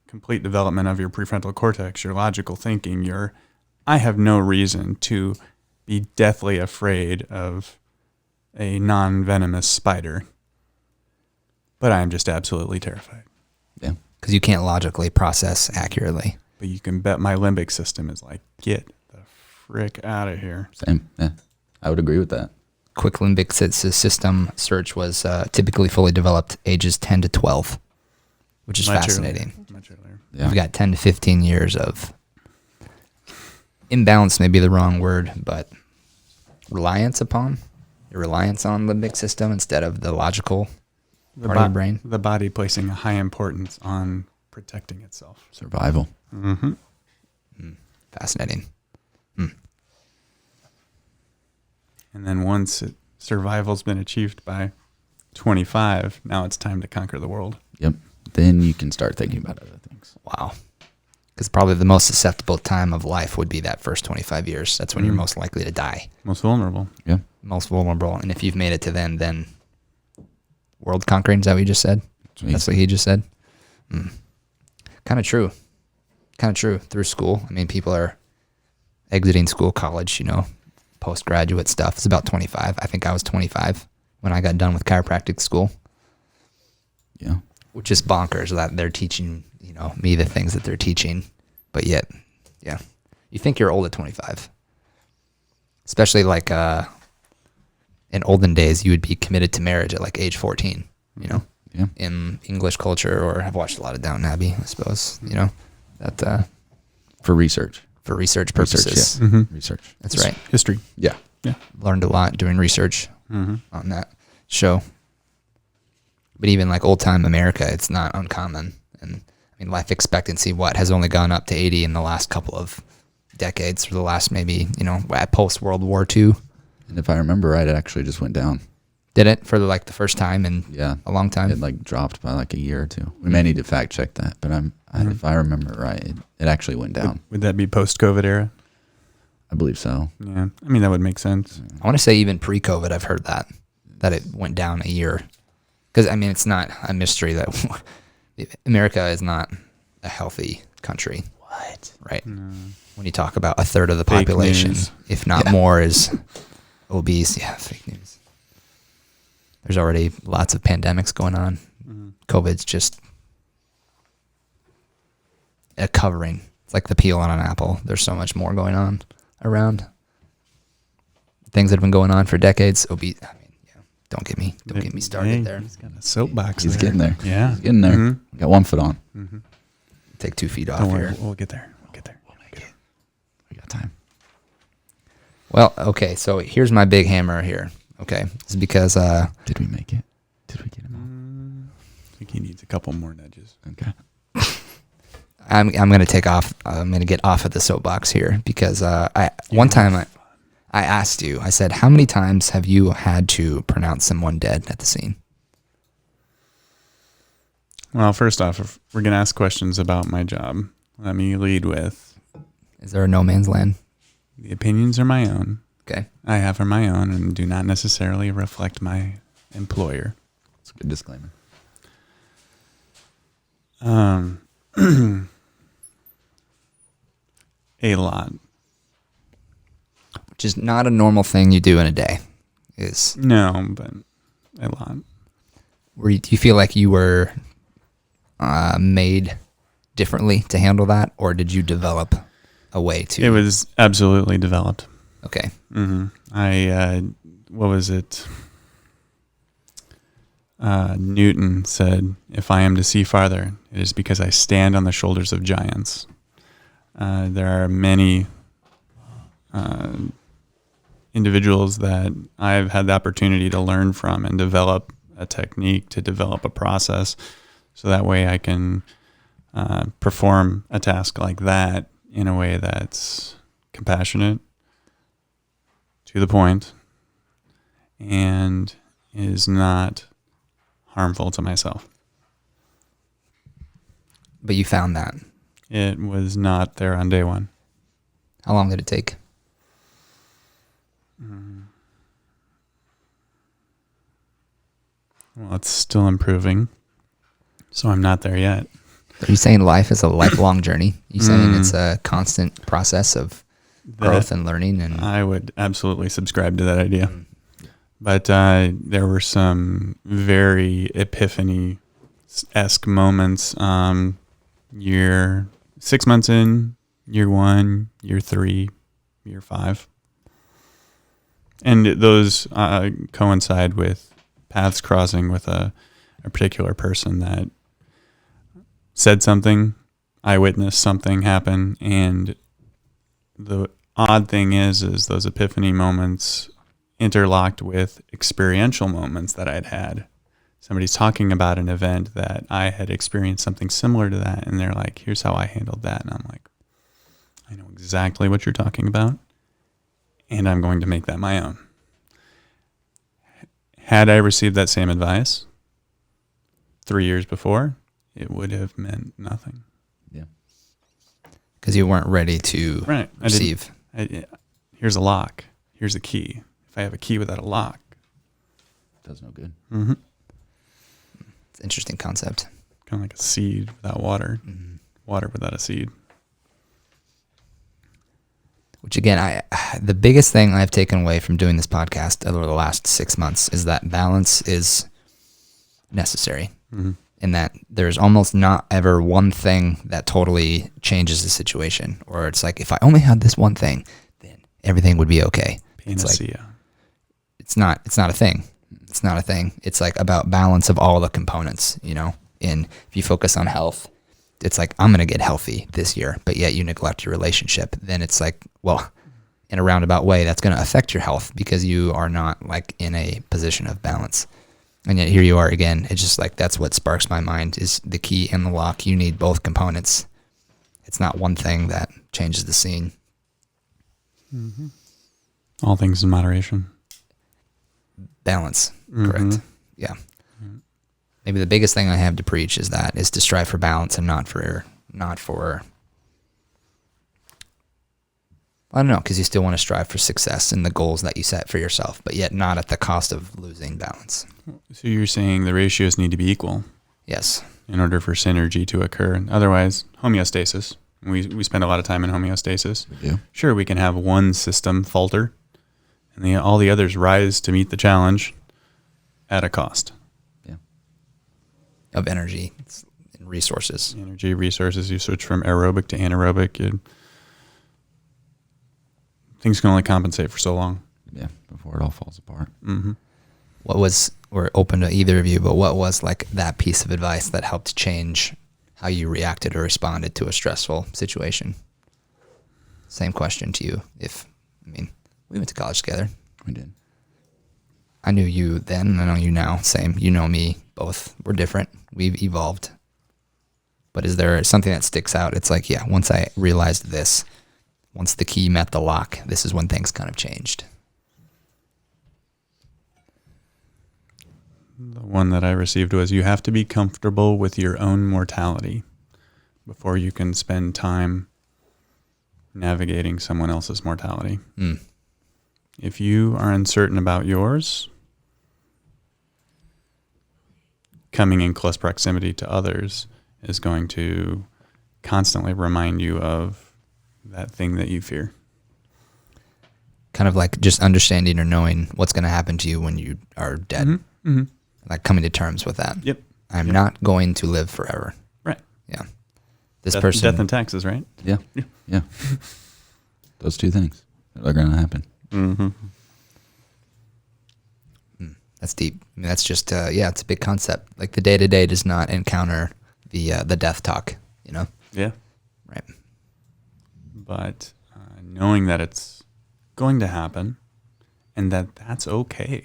complete development of your prefrontal cortex, your logical thinking, I have no reason to be deathly afraid of a non-venomous spider, but I am just absolutely terrified. Yeah. Because you can't logically process accurately. But you can bet my limbic system is like, get the frick out of here. Same. Yeah. I would agree with that. Quick limbic system search was typically fully developed ages 10 to 12, which is fascinating. Much earlier. Yeah. You've got 10 to 15 years of imbalance, may be the wrong word, but reliance on limbic system instead of the logical part of the brain. The body placing a high importance on protecting itself. Survival. Mm-hmm. Fascinating. And then once survival's been achieved by 25, now it's time to conquer the world. Yep. Then you can start thinking about other things. Wow. Because probably the most susceptible time of life would be that first 25 years. That's when you're most likely to die. Most vulnerable. Yeah. Most vulnerable. And if you've made it to then world conquering, is that what you just said? That's what he just said? Kind of true. Through school. I mean, people are exiting school, college, postgraduate stuff. It's about 25. I think I was 25 when I got done with chiropractic school. Yeah. Which is bonkers that they're teaching, me the things that they're teaching. But yet, yeah. You think you're old at 25. Especially like in olden days, you would be committed to marriage at like age 14, Yeah. in English culture, or I've watched a lot of Downton Abbey, I suppose, that For research. for research purposes. Research, yeah. Mm-hmm. Research. That's right. History. Yeah. Yeah. Learned a lot doing research Mm-hmm. on that show. But even like old time America, it's not uncommon. And I mean, life expectancy, has only gone up to 80 in the last couple of decades, or the last maybe, post World War II. And if I remember right, it actually just went down. Did it for like the first time in Yeah. a long time? It like dropped by like a year or two. We may need to fact check that, but if I remember right, it actually went down. Would that be post-COVID era? I believe so. Yeah. I mean, that would make sense. I want to say even pre-COVID, I've heard that it went down a year. Because, I mean, it's not a mystery that America is not a healthy country. What? Right? No. When you talk about a third of the Fake population, news. if not more, is obese. Yeah, fake news. There's already lots of pandemics going on. Mm-hmm. COVID's just a covering. It's like the peel on an apple. There's so much more going on around. Things that have been going on for decades. Obese. I mean, yeah. Don't get me started there. He's got a soapbox. He's there. getting there. Yeah. He's getting there. Mhm. Got 1 foot on. Mm-hmm. Take 2 feet off Don't here. worry. We'll get there. We'll get there. We got time. Well, okay. So here's my big hammer here. Okay, it's because Did we make it? Did we get him I think he needs a couple more nudges. on? Okay. I'm gonna take off. I'm gonna get off of the soapbox here because one time I asked you. I said, how many times have you had to pronounce someone dead at the scene? Well, first off, if we're going to ask questions about my job, let me lead with Is there a no man's land? the opinions are my own. Okay. I have are my own and do not necessarily reflect my employer. That's a good disclaimer. A lot. Which is not a normal thing you do in a day. Is No, but a lot. do you feel like you were made differently to handle that, or did you develop a way to? It was absolutely developed. Okay. Mm-hmm. What was it? Newton said, if I am to see farther, it is because I stand on the shoulders of giants. There are many individuals that I've had the opportunity to learn from and develop a technique, to develop a process, so that way I can perform a task like that in a way that's compassionate, to the point, and is not harmful to myself. But you found that. It was not there on day one. How long did it take? Well, it's still improving, so I'm not there yet. Are you saying life is a lifelong journey? You saying it's a constant process of growth and learning? And I would absolutely subscribe to that idea. But there were some very epiphany-esque moments. Year 6 months in, year 1, year 3, year 5. And those coincide with paths crossing with a particular person that said something, I witnessed something happen, and the odd thing is those epiphany moments interlocked with experiential moments that I'd had. Somebody's talking about an event that I had experienced something similar to that, and they're like, here's how I handled that. And I'm like, I know exactly what you're talking about, and I'm going to make that my own. Had I received that same advice 3 years before, it would have meant nothing. Yeah. because you weren't ready to receive. Here's a lock. Here's a key. If I have a key without a lock, does no good. mm-hmm. It's an interesting concept. Kind of like a seed without water, water without a seed. Which again, the biggest thing I've taken away from doing this podcast over the last 6 months is that balance is necessary. Mm-hmm. And that there's almost not ever one thing that totally changes the situation. Or it's like, if I only had this one thing, then everything would be okay. Panacea. It's not a thing. It's not a thing. It's like about balance of all the components, you know? And if you focus on health, it's like, I'm going to get healthy this year, but yet you neglect your relationship. Then it's like, well, in a roundabout way, that's going to affect your health because you are not like in a position of balance. And yet here you are again. It's just like, that's what sparks my mind is the key and the lock. You need both components. It's not one thing that changes the scene. Mm-hmm. All things in moderation. Balance. Correct. Yeah. Maybe the biggest thing I have to preach is to strive for balance and not for, I don't know, because you still want to strive for success and the goals that you set for yourself, but yet not at the cost of losing balance. So you're saying the ratios need to be equal? Yes. In order for synergy to occur. Otherwise, homeostasis. We spend a lot of time in homeostasis. We do. Sure, we can have one system falter, and all the others rise to meet the challenge at a cost. Yeah. Of energy and resources. Energy, resources. You switch from aerobic to anaerobic. Things can only compensate for so long. Yeah, before it all falls apart. Mm-hmm. We're open to either of you, but what was like that piece of advice that helped change how you reacted or responded to a stressful situation? Same question to you. We went to college together. We did. I knew you then, I know you now. Same. You know me. Both. We're different. We've evolved. But is there something that sticks out? It's like, yeah, once I realized this, once the key met the lock, this is when things kind of changed. The one that I received was, you have to be comfortable with your own mortality before you can spend time navigating someone else's mortality. If you are uncertain about yours, coming in close proximity to others is going to constantly remind you of that thing that you fear. Kind of like just understanding or knowing what's going to happen to you when you are dead. Mm-hmm. Mm-hmm. Like coming to terms with that. Yep. I'm not going to live forever. Right. Yeah. Death and taxes, right? Yeah. Yeah. Those two things are going to happen. Mm-hmm. That's deep. That's just, it's a big concept. Like the day-to-day does not encounter the death talk, you know? Yeah. Right. But knowing that it's going to happen and that that's okay.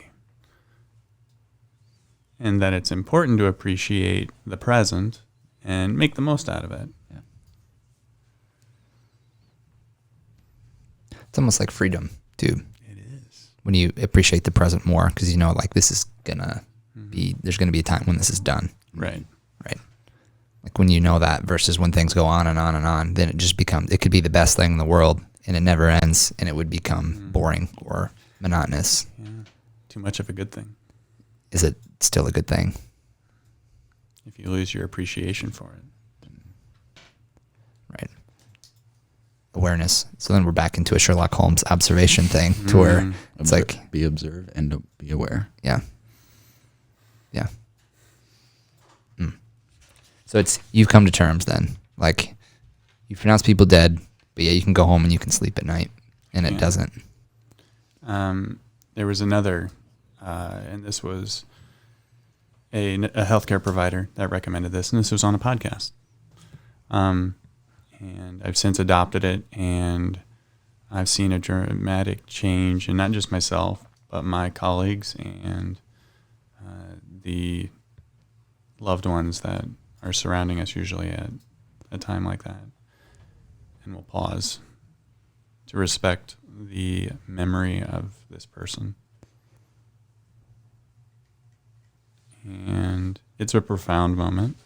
And that it's important to appreciate the present and make the most out of it. Yeah. It's almost like freedom, too. It is. When you appreciate the present more, because you know, like this is going to be, there's going to be a time when this is done. Right. Right. Like like when you know that versus when things go on and on and on, then it could be the best thing in the world and it never ends and it would become boring or monotonous. Yeah. Too much of a good thing. Is it still a good thing? If you lose your appreciation for it. Right. Awareness. So then we're back into a Sherlock Holmes observation thing to where it's like be observed and be aware. Yeah. So you've come to terms then, like you pronounce people dead, but yeah, you can go home and you can sleep at night, and it doesn't. There was another, and this was a healthcare provider that recommended this, and this was on a podcast. And I've since adopted it, and I've seen a dramatic change, and not just myself, but my colleagues and the loved ones that are surrounding us usually at a time like that. And we'll pause to respect the memory of this person. And it's a profound moment,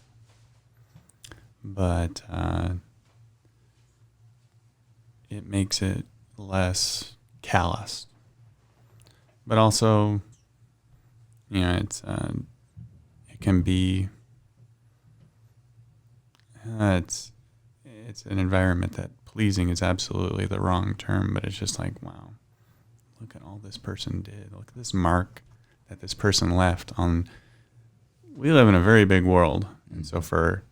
but it makes it less calloused. But also, it's it can be it's an environment that pleasing is absolutely the wrong term, but it's just like, wow, look at all this person did. Look at this mark that this person left on. We live in a very big world, and so for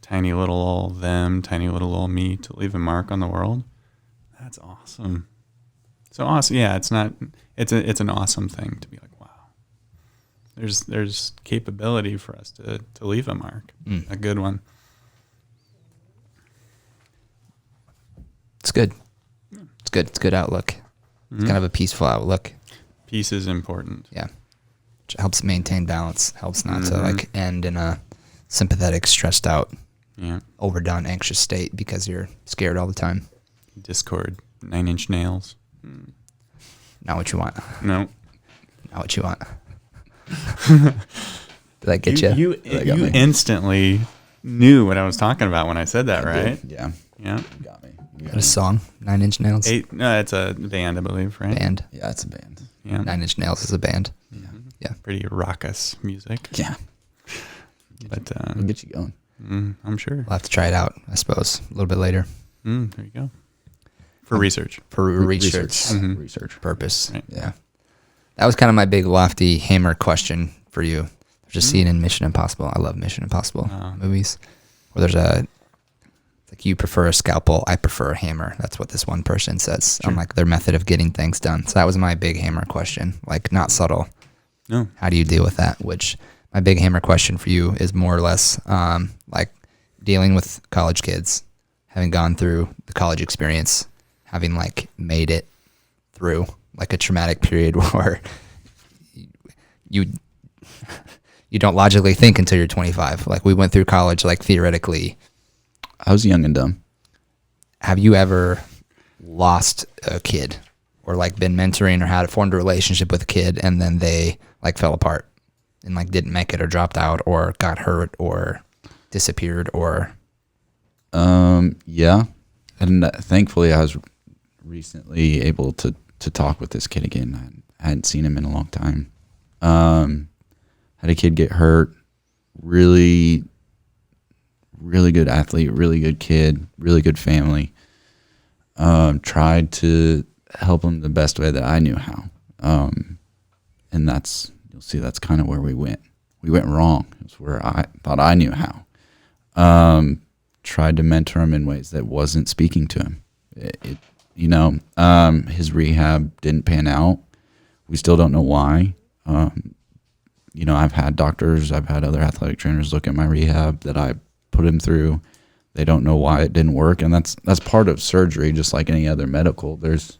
tiny little old them, tiny little old me to leave a mark on the world, that's awesome. So awesome, yeah. It's an awesome thing to be like, wow. There's capability for us to leave a mark, a good one. It's good. It's good. It's a good outlook. It's kind of a peaceful outlook. Peace is important. Yeah. Which helps maintain balance. Helps not to like end in a sympathetic, stressed out, overdone, anxious state because you're scared all the time. Discord, 9 Inch Nails. Not what you want. No. Not what you want. Did I get you? You instantly knew what I was talking about when I said that, right? Yeah. Yeah. You got me. Is that a song? 9 Inch Nails? No, it's a band, I believe, right? Band. Yeah, it's a band. Yeah. 9 Inch Nails is a band. Yeah. Pretty raucous music. Yeah. But We'll get you going. I'm sure. We'll have to try it out, I suppose, a little bit later. There you go. For research. For research. Research Purpose. Right. Yeah. That was kind of my big lofty hammer question for you. There's a scene in Mission Impossible. I love Mission Impossible movies. Where there's like you prefer a scalpel, I prefer a hammer. That's what this one person says. Sure. On like their method of getting things done. So that was my big hammer question. Like not subtle. No. How do you deal with that? Which my big hammer question for you is more or less like dealing with college kids, having gone through the college experience, having like made it through like a traumatic period where you don't logically think until you're 25. Like we went through college, like theoretically. I was young and dumb. Have you ever lost a kid or like been mentoring or formed a relationship with a kid and then they like fell apart and like didn't make it or dropped out or got hurt or disappeared or? Yeah. And thankfully I was recently able to talk with this kid again. I hadn't seen him in a long time. Had a kid get hurt. Really good athlete, really good kid, really good family. Tried to help him the best way that I knew how. And you'll see that's kind of where we went. We went wrong. It's where I thought I knew how. Tried to mentor him in ways that wasn't speaking to him. His rehab didn't pan out. We still don't know why. I've had doctors, I've had other athletic trainers look at my rehab that I put him through. They don't know why it didn't work, and that's part of surgery, just like any other medical. There's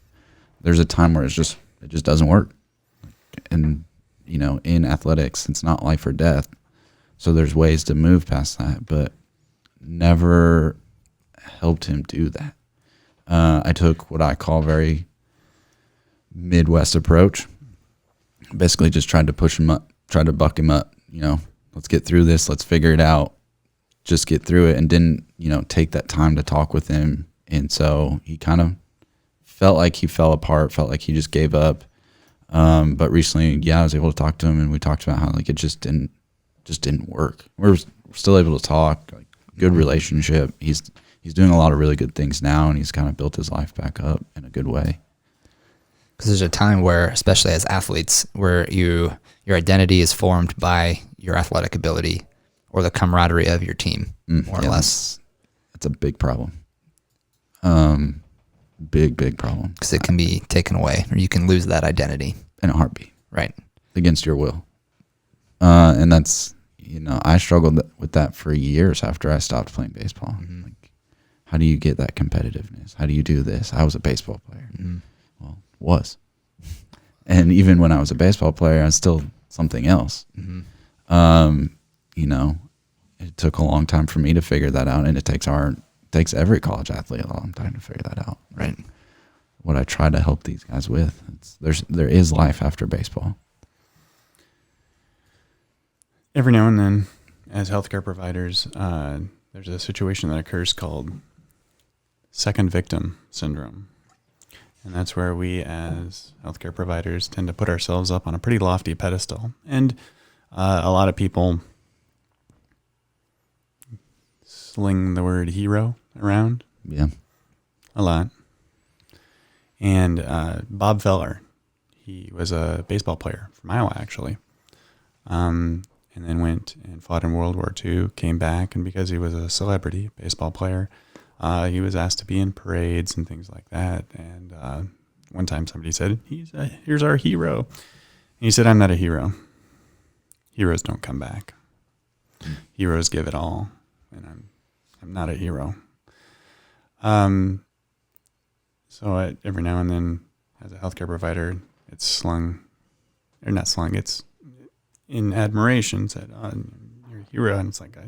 a time where it just doesn't work, and in athletics, it's not life or death. So there's ways to move past that, but never helped him do that. I took what I call very Midwest approach. Basically, just tried to push him up, tried to buck him up. Let's get through this. Let's figure it out. just get through it and didn't, take that time to talk with him. And so he kind of felt like he fell apart, felt like he just gave up. But recently, I was able to talk to him, and we talked about how like it just didn't work. We're still able to talk, like, good relationship. He's doing a lot of really good things now, and he's kind of built his life back up in a good way. Because there's a time where, especially as athletes, where your identity is formed by your athletic ability or the camaraderie of your team, more or less. That's a big problem. Big problem. Because it can be taken away, or you can lose that identity. In a heartbeat. Right. Against your will. And that's, I struggled with that for years after I stopped playing baseball. Mm-hmm. Like, how do you get that competitiveness? How do you do this? I was a baseball player. Mm-hmm. Well, was. And even when I was a baseball player, I was still something else. Mm-hmm. It took a long time for me to figure that out, and it takes every college athlete a long time to figure that out. Right. What I try to help these guys with, there is life after baseball. Every now and then, as healthcare providers, there's a situation that occurs called second victim syndrome. And that's where we as healthcare providers tend to put ourselves up on a pretty lofty pedestal. And a lot of people sling the word hero around. Yeah. A lot. And Bob Feller, he was a baseball player from Iowa, actually. And then went and fought in World War II, came back, and because he was a celebrity baseball player, he was asked to be in parades and things like that. And one time somebody said, here's our hero. And he said, I'm not a hero. Heroes don't come back. Heroes give it all. And I'm not a hero. So every now and then, as a healthcare provider, it's it's in admiration, said, you're a hero. And it's like,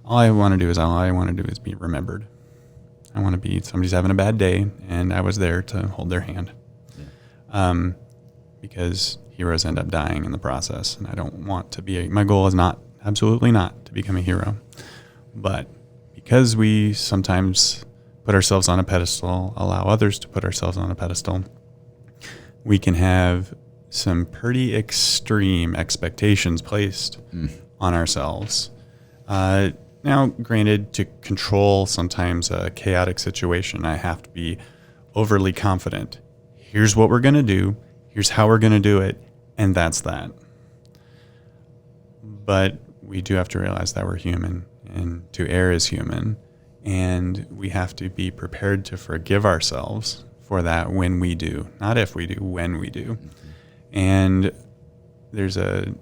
all I want to do is be remembered. I want to be, somebody's having a bad day, and I was there to hold their hand. Yeah. Because heroes end up dying in the process, and I don't want to be, my goal is absolutely not to become a hero. But because we sometimes put ourselves on a pedestal, allow others to put ourselves on a pedestal, we can have some pretty extreme expectations placed on ourselves. Now, granted, to control sometimes a chaotic situation, I have to be overly confident. Here's what we're going to do. Here's how we're going to do it. And that's that. But we do have to realize that we're human, and to err is human. And we have to be prepared to forgive ourselves for that when we do. Not if we do, when we do. And there's a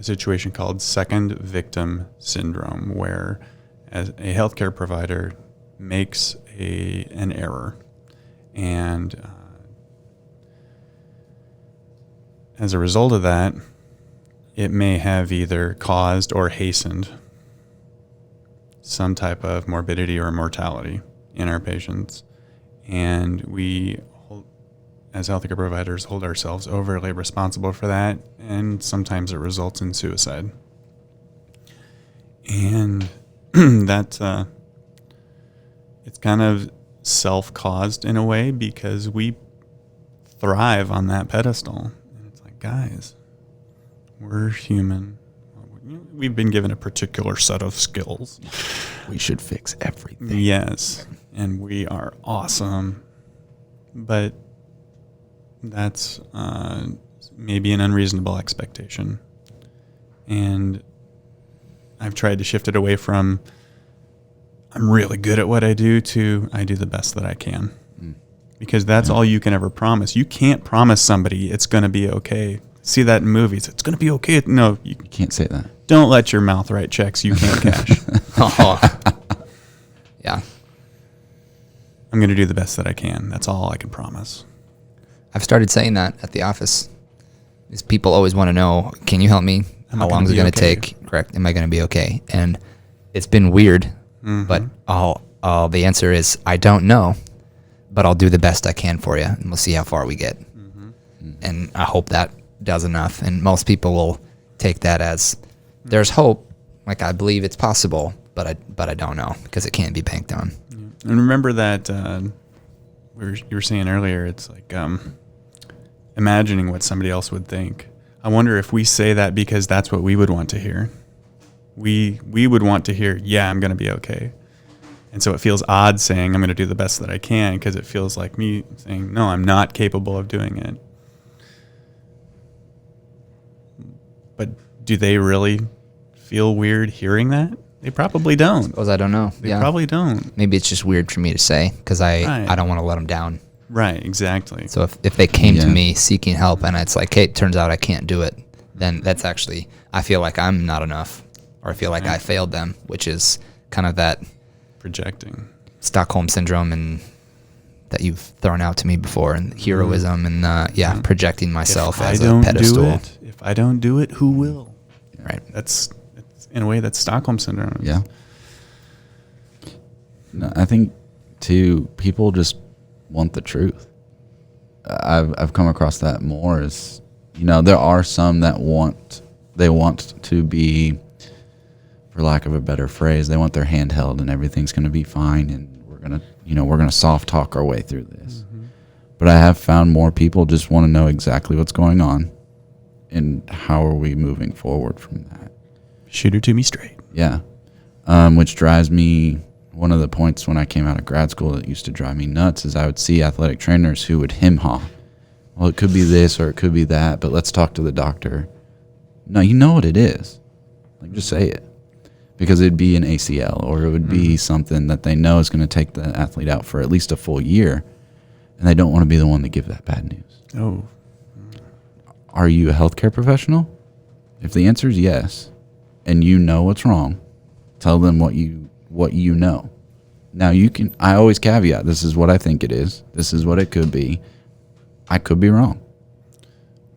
situation called second victim syndrome, where as a healthcare provider makes an error, and as a result of that, it may have either caused or hastened some type of morbidity or mortality in our patients. And we, as healthcare providers, hold ourselves overly responsible for that, and sometimes it results in suicide. And that it's kind of self-caused in a way, because we thrive on that pedestal. And it's like, guys, we're human. We've been given a particular set of skills. We should fix everything. Yes, and we are awesome. But that's maybe an unreasonable expectation. And I've tried to shift it away from I'm really good at what I do to I do the best that I can. Because that's all you can ever promise. You can't promise somebody it's going to be okay. See that in movies. It's going to be okay. No, you Can't say that. don't let your mouth write checks you can't cash. Yeah. I'm going to do the best that I can. That's all I can promise. I've started saying that at the office. These people always want to know, can you help me? How long is it going to take? Correct. Am I going to be okay? And it's been weird, but the answer is, I don't know, but I'll do the best I can for you, and we'll see how far we get. And I hope that does enough. And most people will take that as there's hope, Like I believe it's possible, but I don't know because it can't be banked on. Yeah. And remember that you were saying earlier, it's like imagining what somebody else would think. I wonder if we say that because that's what we would want to hear. We would want to hear, yeah, I'm going to be okay. And so it feels odd saying I'm going to do the best that I can because it feels like me saying, no, I'm not capable of doing it. But do they really feel weird hearing that? They probably don't. Suppose I don't know. They probably don't. Maybe it's just weird for me to say because I don't want to let them down. Right, exactly. So if they came to me seeking help and it's like, hey, it turns out I can't do it, then that's actually, I feel like I'm not enough, or I feel like I failed them, which is kind of that projecting Stockholm syndrome and that you've thrown out to me before, and heroism and projecting myself as a pedestal. If I don't do it, who will? Right. It's in a way that's Stockholm syndrome. Yeah. No, I think too, people just want the truth. I've come across that more as, there are some that want to be, for lack of a better phrase, they want their hand held and everything's going to be fine and we're going to soft talk our way through this. Mm-hmm. But I have found more people just want to know exactly what's going on and how are we moving forward from that. Shoot her to me straight. Yeah. Which drives me, one of the points when I came out of grad school that used to drive me nuts is I would see athletic trainers who would hem-haw. Well, it could be this or it could be that, but let's talk to the doctor. No, you know what it is. Like, just say it. Because it'd be an ACL or it would be something that they know is going to take the athlete out for at least a full year, and they don't want to be the one to give that bad news. Oh. Are you a healthcare professional? If the answer is yes, and you know what's wrong, tell them what you know. Now I always caveat, this is what I think it is. This is what it could be. I could be wrong.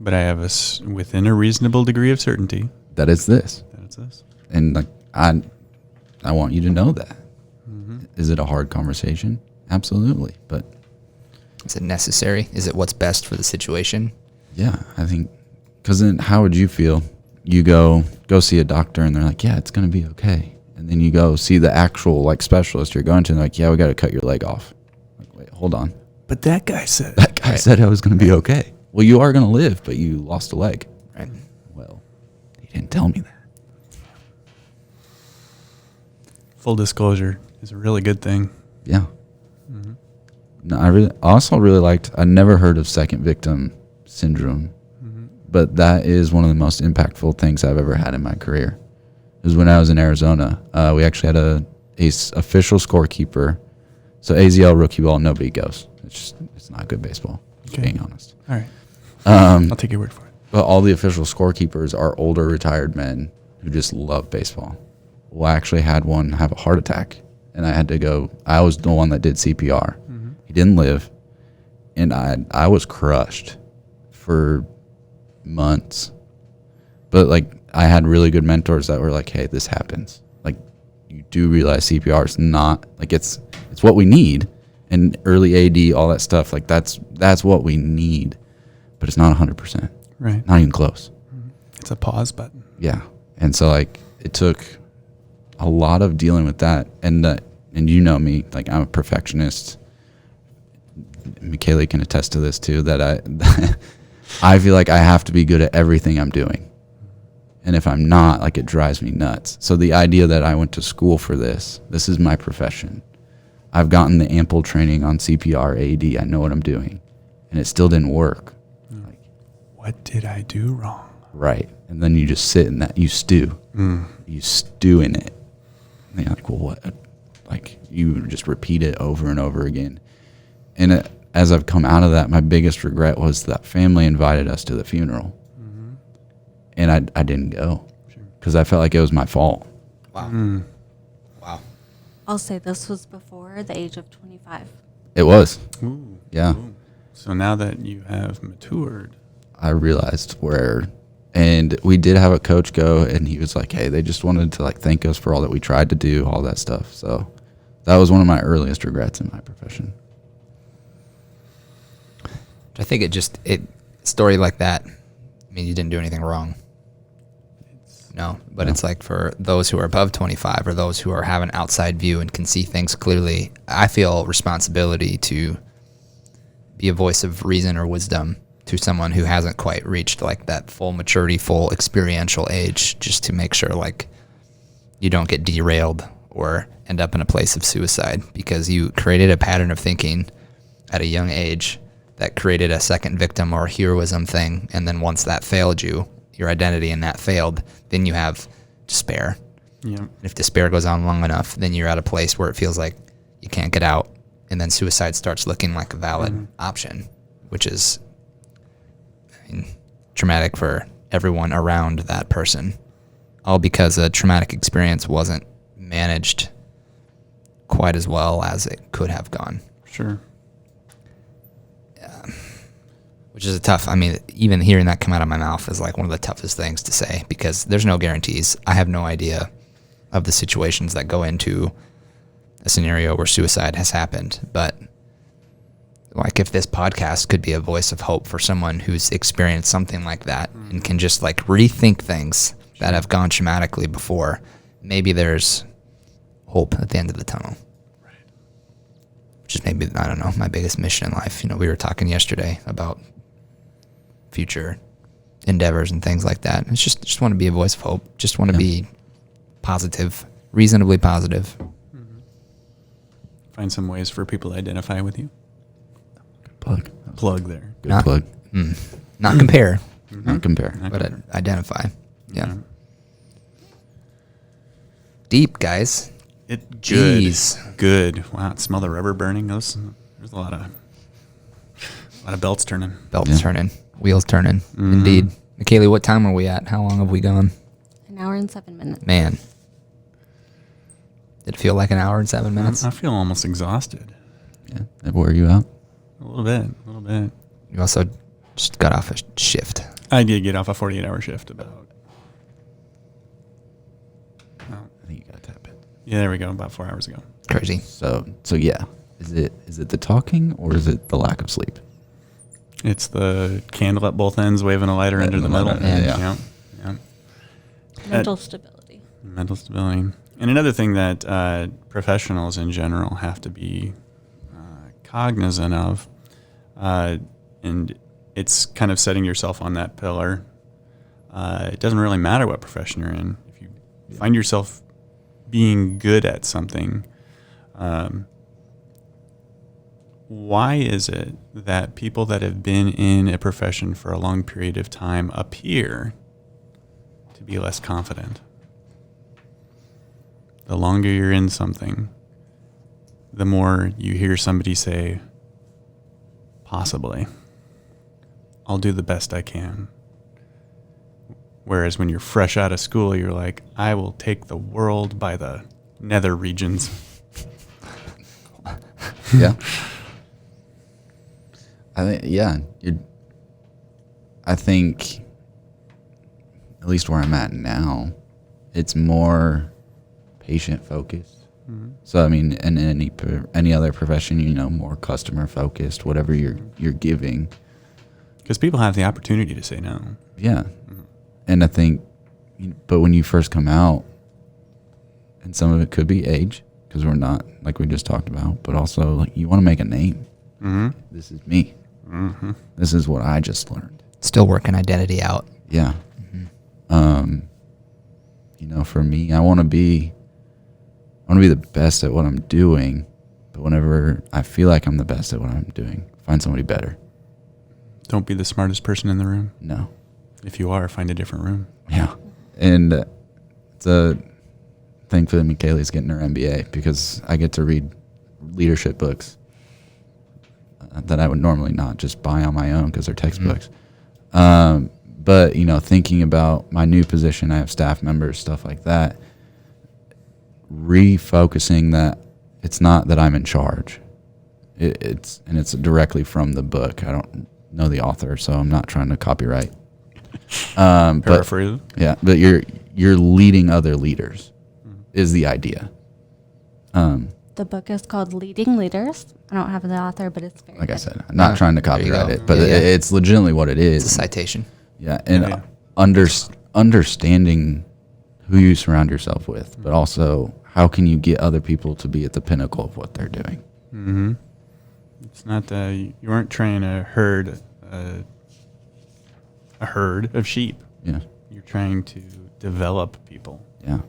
But I have within a reasonable degree of certainty. That it's this. That it's this. And like, I want you to know that. Mm-hmm. Is it a hard conversation? Absolutely. But is it necessary? Is it what's best for the situation? Yeah, I think, because then how would you feel? You go see a doctor and they're like, yeah, it's going to be okay. And then you go see the actual specialist you're going to, and they're like, yeah, we got to cut your leg off. Like, wait, hold on. But that guy said. That guy said I was going to be okay. Well, you are going to live, but you lost a leg. Right. Well, he didn't tell me that. Full disclosure is a really good thing. Yeah. Mm-hmm. No, I also really liked, I never heard of second victim syndrome, but that is one of the most impactful things I've ever had in my career. It was when I was in Arizona. We actually had a official scorekeeper. So AZL rookie ball, nobody goes. It's not good baseball, being honest. All right. I'll take your word for it. But all the official scorekeepers are older retired men who just love baseball. Well, I actually had one have a heart attack, and I had to go. I was the one that did CPR. Mm-hmm. He didn't live, and I was crushed for months. But I had really good mentors that were like, hey, this happens. You do realize CPR is not it's what we need, and early AD, all that stuff, that's what we need, but it's not 100%. Right. Not even close. It's a pause button. Yeah. And so it took a lot of dealing with that, and you know me, I'm a perfectionist. Michaela can attest to this too, that I feel like I have to be good at everything I'm doing. And if I'm not, it drives me nuts. So the idea that I went to school for this is my profession. I've gotten the ample training on CPR, AED. I know what I'm doing. And it still didn't work. What did I do wrong? Right. And then you just sit in that. You stew. You stew in it. And you're like, well, what? You just repeat it over and over again. And as I've come out of that, my biggest regret was that family invited us to the funeral. And I didn't go because I felt like it was my fault. Wow. Wow. I'll say this was before the age of 25. It was. Ooh. Yeah. Ooh. So now that you have matured, I realized and we did have a coach go, and he was like, hey, they just wanted to thank us for all that we tried to do, all that stuff. So that was one of my earliest regrets in my profession. I think story like that, you didn't do anything wrong. No, but No. it's like for those who are above 25 or those who are have an outside view and can see things clearly, I feel responsibility to be a voice of reason or wisdom to someone who hasn't quite reached like that full maturity, full experiential age, just to make sure like you don't get derailed or end up in a place of suicide because you created a pattern of thinking at a young age that created a second victim or heroism thing. And then once that failed you, your identity in that failed, then you have despair. Yeah. And if despair goes on long enough, then you're at a place where it feels like you can't get out. And then suicide starts looking like a valid option, which is traumatic for everyone around that person. All because a traumatic experience wasn't managed quite as well as it could have gone. Sure. Which is a tough, even hearing that come out of my mouth is like one of the toughest things to say because there's no guarantees. I have no idea of the situations that go into a scenario where suicide has happened. But like if this podcast could be a voice of hope for someone who's experienced something like that and can just like rethink things that have gone traumatically before, maybe there's hope at the end of the tunnel. Right. Which is maybe, I don't know, my biggest mission in life. We were talking yesterday about future endeavors and things like that. It's just want to be a voice of hope. Just want to be positive, reasonably positive. Find some ways for people to identify with you. Good Plug there. Not- plug. Not compare, Not compare. Not but compare. identify. Yeah. Yeah. Deep, guys. Good. Jeez. Good. Wow. Smell the rubber burning. There's a lot of belts turning. Belts turning, wheels turning. Indeed. McKaylee, what time are we at? How long have we gone? An hour and 7 minutes. Man. Did it feel like an hour and 7 minutes? I feel almost exhausted. Yeah, that wore you out. A little bit. You also just got off a shift. I did get off a 48-hour shift about. I think you gotta tap it. Yeah, there we go. About 4 hours ago. Crazy. So yeah. Is it the talking or is it the lack of sleep? It's the candle at both ends, waving a lighter into the middle. Yeah. Yeah. Mental stability. Mental stability. And another thing that professionals in general have to be cognizant of, and it's kind of setting yourself on that pillar. It doesn't really matter what profession you're in. If you find yourself being good at something, why is it that people that have been in a profession for a long period of time appear to be less confident? The longer you're in something, the more you hear somebody say, possibly, I'll do the best I can. Whereas when you're fresh out of school, you're like, I will take the world by the nether regions. Yeah. I think, at least where I'm at now, it's more patient focused. So in any other profession, more customer focused, whatever you're giving. Because people have the opportunity to say no. Yeah. And I think, but when you first come out, and some of it could be age, because we're not, like we just talked about, but also like you want to make a name. This is me. This is what I just learned. Still working identity out. Yeah. For me, I want to be the best at what I'm doing, but whenever I feel like I'm the best at what I'm doing, find somebody better. Don't be the smartest person in the room. No. If you are, find a different room. Yeah. And thankfully McKaylee's getting her MBA because I get to read leadership books that I would normally not just buy on my own because they're textbooks. But, thinking about my new position, I have staff members, stuff like that, refocusing that it's not that I'm in charge. It's directly from the book. I don't know the author, so I'm not trying to copyright. Paraphrase. But you're leading other leaders is the idea. The book is called Leading Leaders. I don't have the author, but it's very Like good. I said, I'm not trying to there you copyright go. it, but Yeah, yeah. it's legitimately what it is. It's a citation. Yeah, and Yeah. understanding who you surround yourself with, but also how can you get other people to be at the pinnacle of what they're doing. Mm-hmm. It's not you aren't trying to herd a herd of sheep. Yeah. You're trying to develop people. Yeah.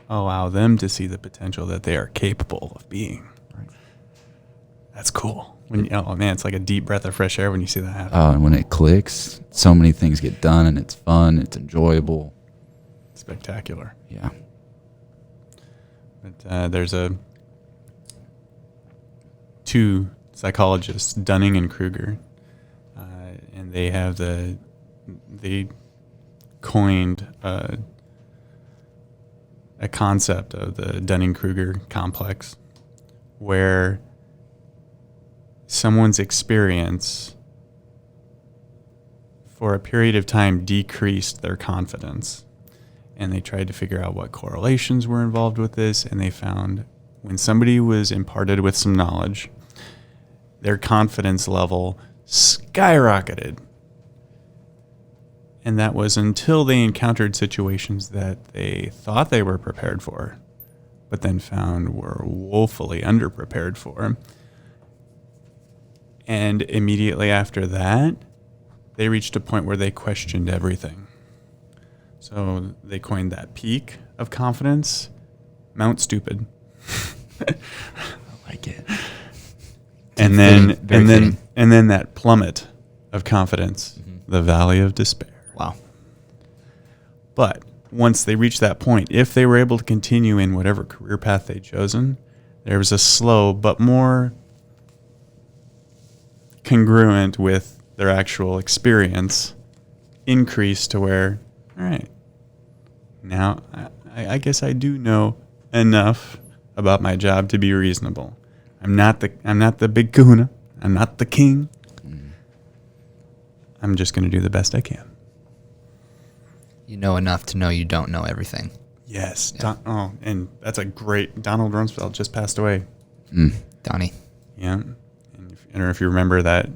Allow them to see the potential that they are capable of being. Right. That's cool. Oh man, it's like a deep breath of fresh air when you see that happen. And when it clicks, so many things get done, and it's fun. It's enjoyable. Spectacular. Yeah. But there's two psychologists, Dunning and Kruger, and they coined a concept of the Dunning-Kruger complex, where someone's experience for a period of time decreased their confidence. And they tried to figure out what correlations were involved with this, and they found when somebody was imparted with some knowledge, their confidence level skyrocketed. And that was until they encountered situations that they thought they were prepared for, but then found were woefully underprepared for. And immediately after that, they reached a point where they questioned everything. So they coined that peak of confidence, Mount Stupid. I like it. And then that plummet of confidence, the Valley of Despair. Wow. But once they reached that point, if they were able to continue in whatever career path they'd chosen, there was a slow but more congruent with their actual experience increase to where, all right, now I guess I do know enough about my job to be reasonable. I'm not the big kahuna. I'm not the king. I'm just going to do the best I can. You know enough to know you don't know everything. Yes. Yeah. And that's a great... Donald Rumsfeld just passed away. Donnie. Yeah. And I don't know if you remember that.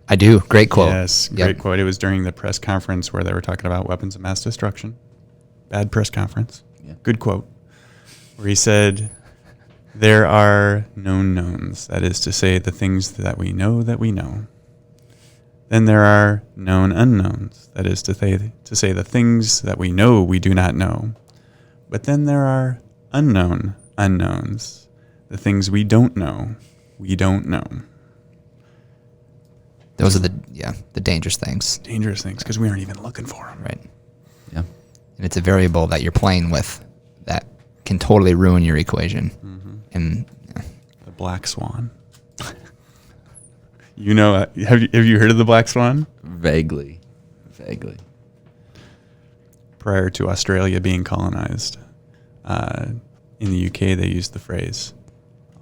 I do. Great quote. Yes, great quote. It was during the press conference where they were talking about weapons of mass destruction. Bad press conference. Yeah. Good quote. Where he said, there are known knowns. That is to say, the things that we know that we know. Then there are known unknowns. That is to say the things that we know we do not know. But then there are unknown unknowns. The things we don't know we don't know. Those are the dangerous things. Dangerous things because we aren't even looking for them. Right. Yeah. And it's a variable that you're playing with that can totally ruin your equation. And the black swan. You know, have you heard of the black swan? Vaguely. Prior to Australia being colonized, in the UK they used the phrase.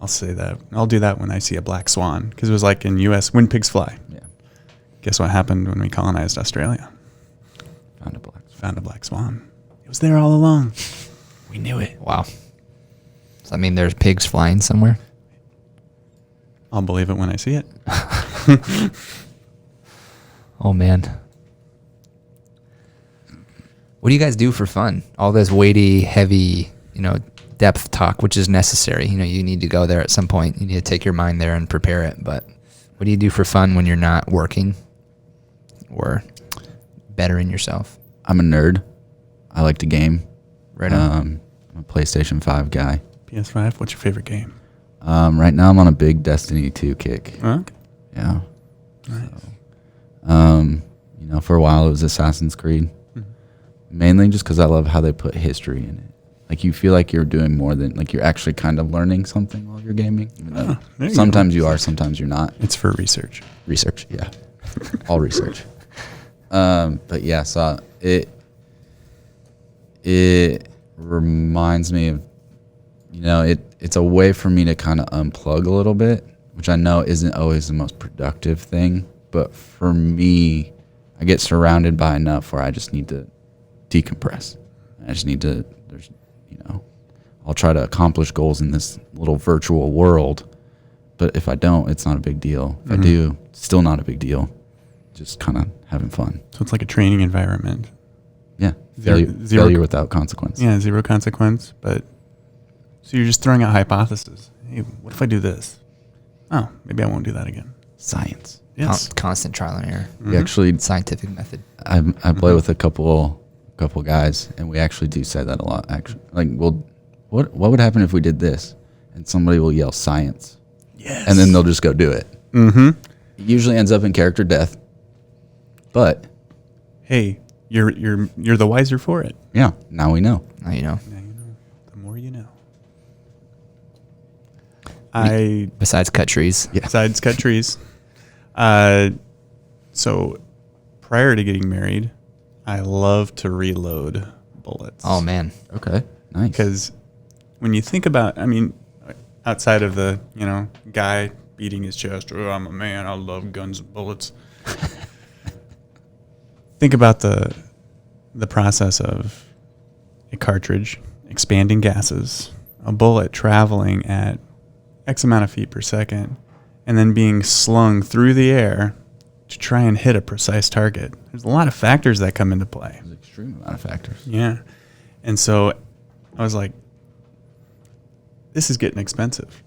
I'll say that. I'll do that when I see a black swan, because it was like in U.S. when pigs fly. Yeah. Guess what happened when we colonized Australia? Found a black swan. It was there all along. We knew it. wow. Does that mean there's pigs flying somewhere? I'll believe it when I see it. Oh, man. What do you guys do for fun? All this weighty, heavy, depth talk, which is necessary. You need to go there at some point. You need to take your mind there and prepare it. But what do you do for fun when you're not working or bettering yourself? I'm a nerd. I like to game. Right on. I'm a PlayStation 5 guy. PS5, what's your favorite game? Right now I'm on a big Destiny 2 kick. Okay. Yeah. Nice. So, for a while it was Assassin's Creed. Mainly just because I love how they put history in it. Like, you feel like you're doing more than, like, you're actually kind of learning something while you're gaming. Sometimes you are, sometimes you're not. It's for research. Research, yeah. All research. But yeah, so it reminds me of, it's a way for me to kind of unplug a little bit, which I know isn't always the most productive thing. But for me, I get surrounded by enough where I just need to decompress. I just need to, I'll try to accomplish goals in this little virtual world. But if I don't, it's not a big deal. If I do, it's still not a big deal. Just kind of having fun. So it's like a training environment. Yeah. Zero- Failure without consequence. Yeah, zero consequence. But so you're just throwing out hypotheses. Hey, what if I do this? Oh, maybe I won't do that again. Science. Yes. Constant trial and error. We actually, Scientific method. I play with a couple guys, and we actually do say that a lot. Actually, like, well, what would happen if we did this? And somebody will yell science. Yes. And then they'll just go do it. Mm-hmm. It usually ends up in character death. But Hey, you're the wiser for it. yeah, now we know. Now you know. Now you know. The more you know. Besides cut trees. Yeah. Besides cut trees. So prior to getting married, I love to reload bullets. Oh man. Okay. Nice. Because when you think about, I mean, outside of the, guy beating his chest, oh, I'm a man, I love guns and bullets. Think about the process of a cartridge expanding gases, a bullet traveling at X amount of feet per second, and then being slung through the air to try and hit a precise target. There's a lot of factors that come into play. There's an extreme amount of factors. Yeah. And so I was like, this is getting expensive.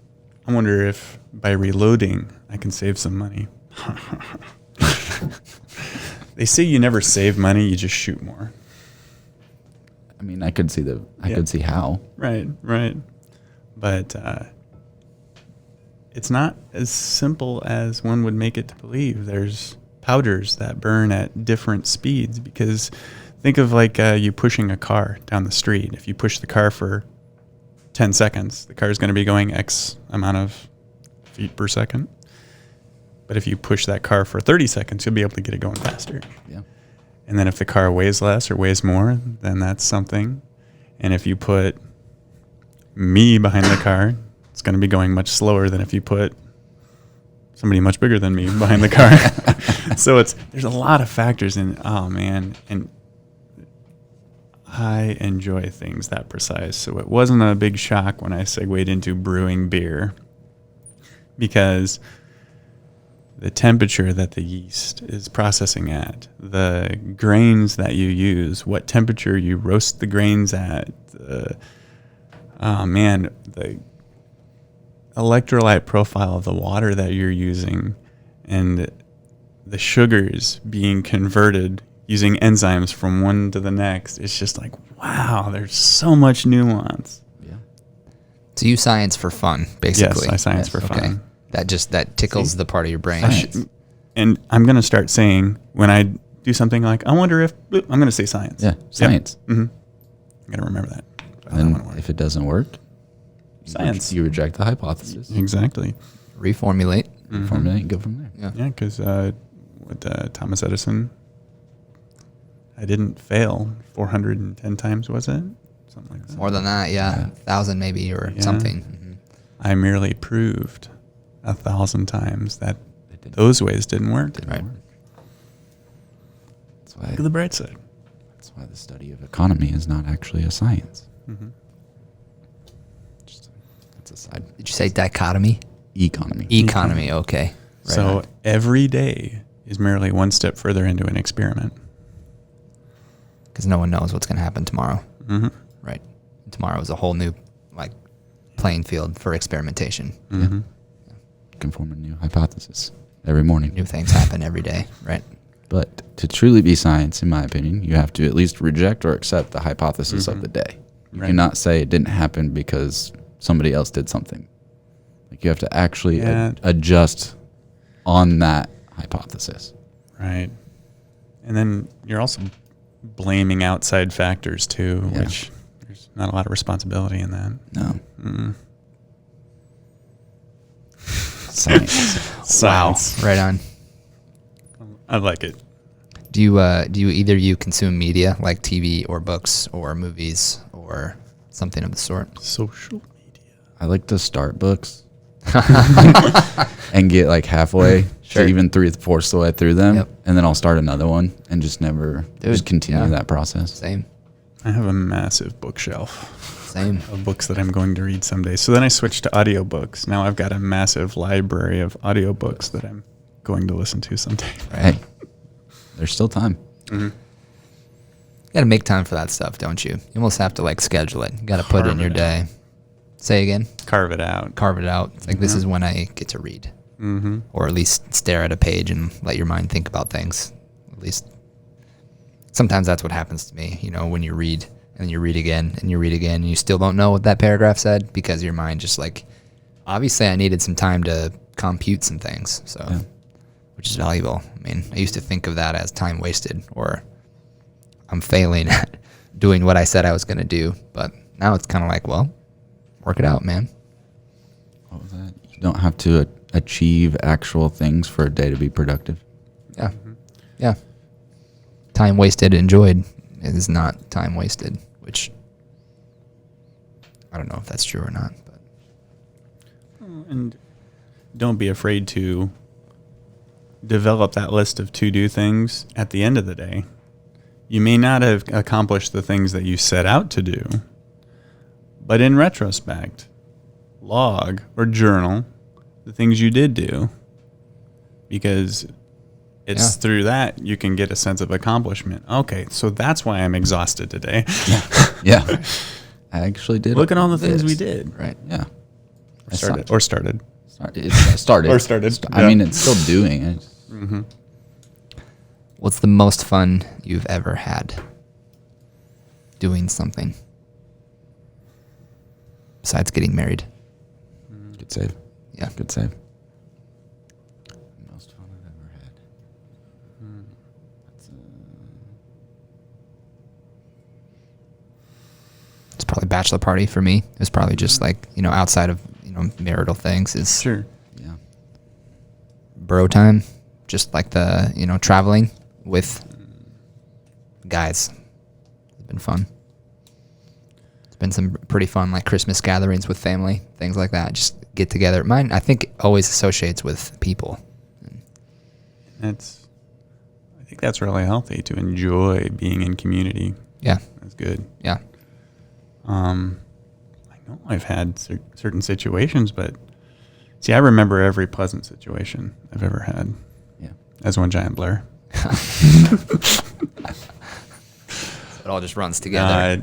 I wonder if by reloading, I can save some money. They say you never save money, you just shoot more. I mean, I could see could see how. Right. But it's not as simple as one would make it to believe. There's powders that burn at different speeds, because think of like you pushing a car down the street. If you push the car for 10 seconds, the car is going to be going X amount of feet per second. But if you push that car for 30 seconds, you'll be able to get it going faster. Yeah. And then if the car weighs less or weighs more, then that's something. And if you put me behind the car, it's going to be going much slower than if you put somebody much bigger than me behind the car. So there's a lot of factors in, oh man. And I enjoy things that precise. So it wasn't a big shock when I segued into brewing beer, because the temperature that the yeast is processing at, the grains that you use, what temperature you roast the grains at, the electrolyte profile of the water that you're using, and the sugars being converted using enzymes from one to the next. It's just like, wow, there's so much nuance. Yeah. So you science for fun, basically. Yes, I science for fun. Okay. That tickles the part of your brain. And I'm going to start saying, when I do something like, I wonder if, I'm going to say science. Yeah. Science. Yep. Mm-hmm. I got to remember that. And if it doesn't work, science. You reject the hypothesis. Exactly. Reformulate. Formulate and go from there. Yeah. Yeah, because with Thomas Edison, I didn't fail 410 times, was it? Something like that. More than that, yeah. 1,000 maybe or something. Mm-hmm. I merely proved 1,000 times that those ways didn't work. Right. That's why. Look at the bright side. That's why the study of economy is not actually a science. Mm-hmm. That's a side. Did you say dichotomy? Economy. Economy, okay. Right So on. every day is merely one step further into an experiment. Because no one knows what's going to happen tomorrow. Mm-hmm. Right. Tomorrow is a whole new playing field for experimentation. Mm-hmm. Can form a new hypothesis every morning. New things happen every day. Right. But to truly be science, in my opinion, you have to at least reject or accept the hypothesis of the day. You Right. cannot say it didn't happen because somebody else did something. Like, you have to actually adjust on that hypothesis. Right. And then you're also blaming outside factors too, which there's not a lot of responsibility in that. No. Mm. Science. Science. Right on. I like it. Do you either you consume media like TV or books or movies or something of the sort? Social media. I like to start books and get like halfway, Sure. to even 3/4 the way through them, Yep. and then I'll start another one and just never just continue yeah. that process. Same. I have a massive bookshelf Same. of books that I'm going to read someday. So then I switched to audiobooks. Now I've got a massive library of audiobooks that I'm going to listen to someday. Hey, there's still time. Mm-hmm. You got to make time for that stuff, don't you? You almost have to like schedule it. You got to put it in your day. Say again? Carve it out. Carve it out. It's like, this is when I get to read. Mm-hmm. Or at least stare at a page and let your mind think about things. At least sometimes that's what happens to me, you know, when you read and you read again and you read again and you still don't know what that paragraph said because your mind just like, obviously I needed some time to compute some things, so which is valuable. I mean, I used to think of that as time wasted or I'm failing at doing what I said I was going to do, but now it's kind of like, well, work it out, man. What was that? You don't have to achieve actual things for a day to be productive. Yeah. Yeah. Time wasted enjoyed is not time wasted, which I don't know if that's true or not, but And don't be afraid to develop that list of to-do things at the end of the day. You may not have accomplished the things that you set out to do, but in retrospect, log or journal the things you did do, because it's through that you can get a sense of accomplishment. Okay, so that's why I'm exhausted today. Yeah. I actually did. Look at all the things we did. Right. Yeah. Started. It started. Or started. I mean, it's still doing it. Mm-hmm. what's the most fun you've ever had doing something besides getting married? Good save. Yeah. Good save. Most fun I've ever had. That's, It's probably bachelor party for me. It's probably just like, you know, outside of, you know, marital things is Sure. yeah. bro time. Just like the, you know, traveling with guys. It's been fun. It's been some pretty fun, like Christmas gatherings with family, things like that. Just get together. Mine, I think, always associates with people. I think that's really healthy to enjoy being in community. Yeah. That's good. Yeah. I know I've had certain situations, but see, I remember every pleasant situation I've ever had. Yeah. As one giant blur. It all just runs together.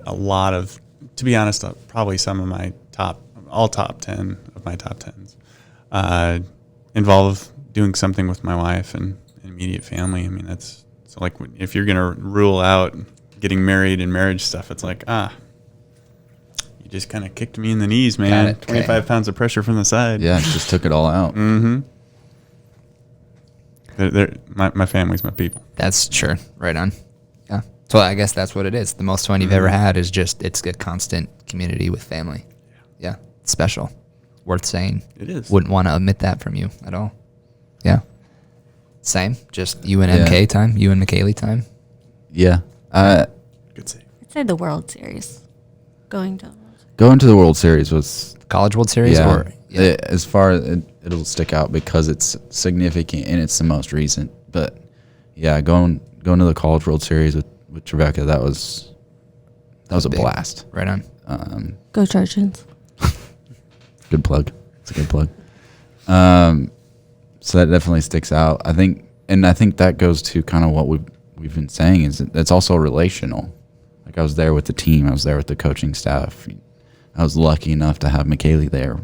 A lot of, to be honest, probably some of my top 10 of my top 10s involve doing something with my wife and immediate family. I mean, that's so like if you're gonna rule out getting married and marriage stuff, it's like you just kind of kicked me in the knees, man. 25 pounds of pressure from the side. Yeah, just took it all out. Mm-hmm. My family's my people. That's sure. Right on. Yeah. So I guess that's what it is. The most fun you've ever had is just, it's a constant community with family. Yeah. It's special. Worth saying. It is. Wouldn't want to omit that from you at all. Yeah. Same. Just you and Yeah. MK time. You and McKaylee time. Yeah. Good save. I'd say the World Series. Going to. Going to the World Series was College World Series or as far as it'll stick out because it's significant and it's the most recent. But yeah, going to the College World Series with Trebecca, that was a big. blast. Right on. Go Trojans. Good plug. It's a good plug. So that definitely sticks out. I think that goes to kind of what we've been saying is it's also relational. Like I was there with the team. I was there with the coaching staff. I was lucky enough to have McKaylee there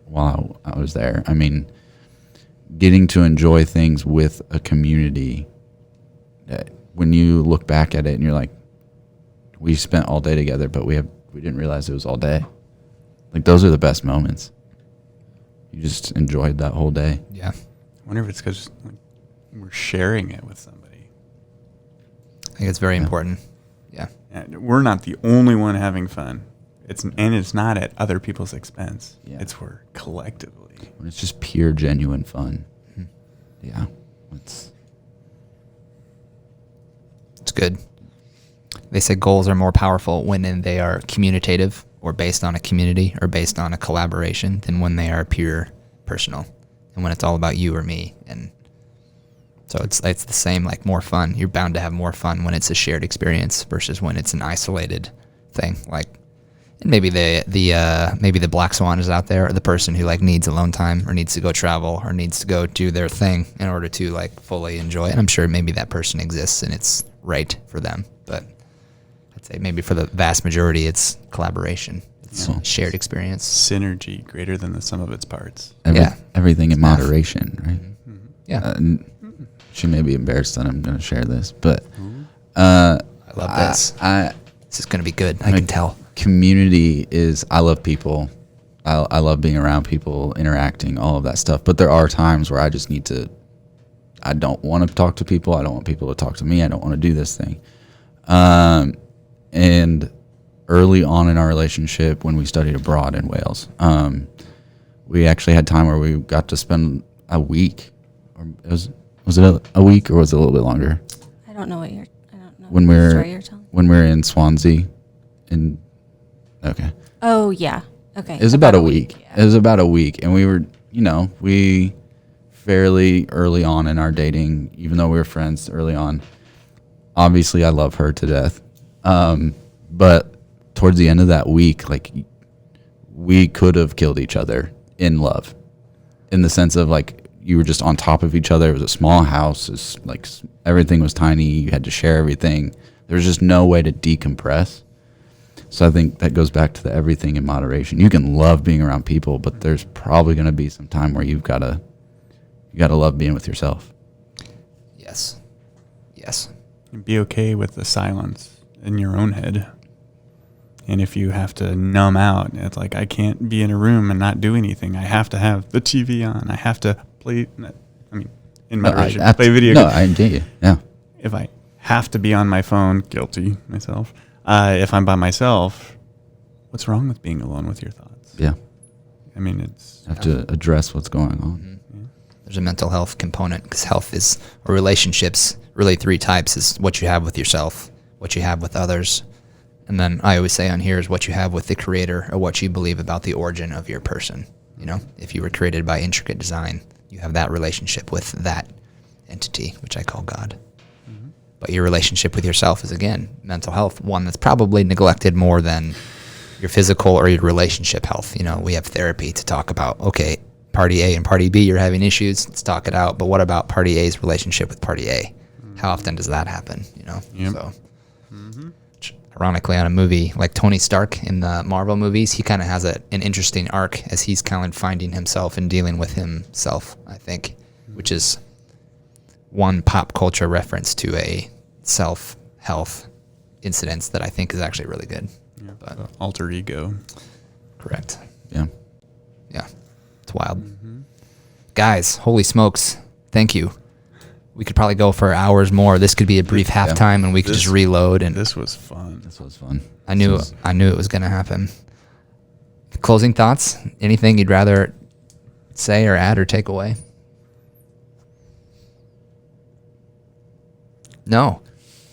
while I was there. I mean, getting to enjoy things with a community that when you look back at it and you're like, we spent all day together, but we didn't realize it was all day. Like those are the best moments. You just enjoyed that whole day. Yeah. I wonder if it's because we're sharing it with somebody. I think it's very important. Yeah. And we're not the only one having fun. It's not at other people's expense. Yeah. It's we're collectively. When it's just pure, genuine fun. Yeah. It's good. They say goals are more powerful when they are communicative or based on a community or based on a collaboration than when they are pure personal and when it's all about you or me. And so it's the same, like more fun. You're bound to have more fun when it's a shared experience versus when it's an isolated thing. Like, and maybe the black swan is out there, or the person who like needs alone time or needs to go travel or needs to go do their thing in order to like fully enjoy it. And I'm sure maybe that person exists and it's right for them. But I'd say maybe for the vast majority, it's collaboration. It's shared experience. Synergy greater than the sum of its parts. Everything in moderation, right? Yeah. She may be embarrassed that I'm going to share this, but I love this. This is going to be good. I can tell. Community is, I love people. I love being around people, interacting, all of that stuff. But there are times where I just need to, I don't want to talk to people. I don't want people to talk to me. I don't want to do this thing. And early on in our relationship, when we studied abroad in Wales, we actually had time where we got to spend a week. Or was it a week or was it a little bit longer? I don't know what you're. I don't know when what story you're telling. When we're in Swansea, okay. Oh yeah. Okay. It was about a week. Yeah. It was about a week, and we were, we fairly early on in our dating, even though we were friends early on. Obviously, I love her to death, but towards the end of that week, like, we could have killed each other in love, in the sense of, like, you were just on top of each other. It was a small house. It's like everything was tiny. You had to share everything. There was just no way to decompress. So I think that goes back to the everything in moderation. You can love being around people, but there's probably going to be some time where you gotta love being with yourself. Yes. And be okay with the silence in your own head. And if you have to numb out, it's like, I can't be in a room and not do anything. I have to have the TV on. I have to play, in moderation, play video games. No, I get you. Yeah. If I have to be on my phone, guilty myself. If I'm by myself, what's wrong with being alone with your thoughts? Yeah. It's... have to address what's going on. Mm-hmm. There's a mental health component, because health is, or relationships, really three types: is what you have with yourself, what you have with others, and then I always say on here is what you have with the creator, or what you believe about the origin of your person. If you were created by intricate design, you have that relationship with that entity, which I call God. Mm-hmm. But your relationship with yourself is, again, mental health, one that's probably neglected more than your physical or your relationship health. We have therapy to talk about, okay, party A and party B, you're having issues, let's talk it out. But what about party A's relationship with party A? How often does that happen? Yep. So, ironically, on a movie like Tony Stark in the Marvel movies, he kind of has an interesting arc as he's kind of finding himself and dealing with himself, I think, which is one pop culture reference to a self-health incidents that I think is actually really good. Yeah, but alter ego. Correct. Yeah. It's wild. Mm-hmm. Guys, holy smokes. Thank you. We could probably go for hours more. This could be a brief halftime, and we could just reload. And this was fun. I knew it was going to happen. Closing thoughts? Anything you'd rather say or add or take away? No.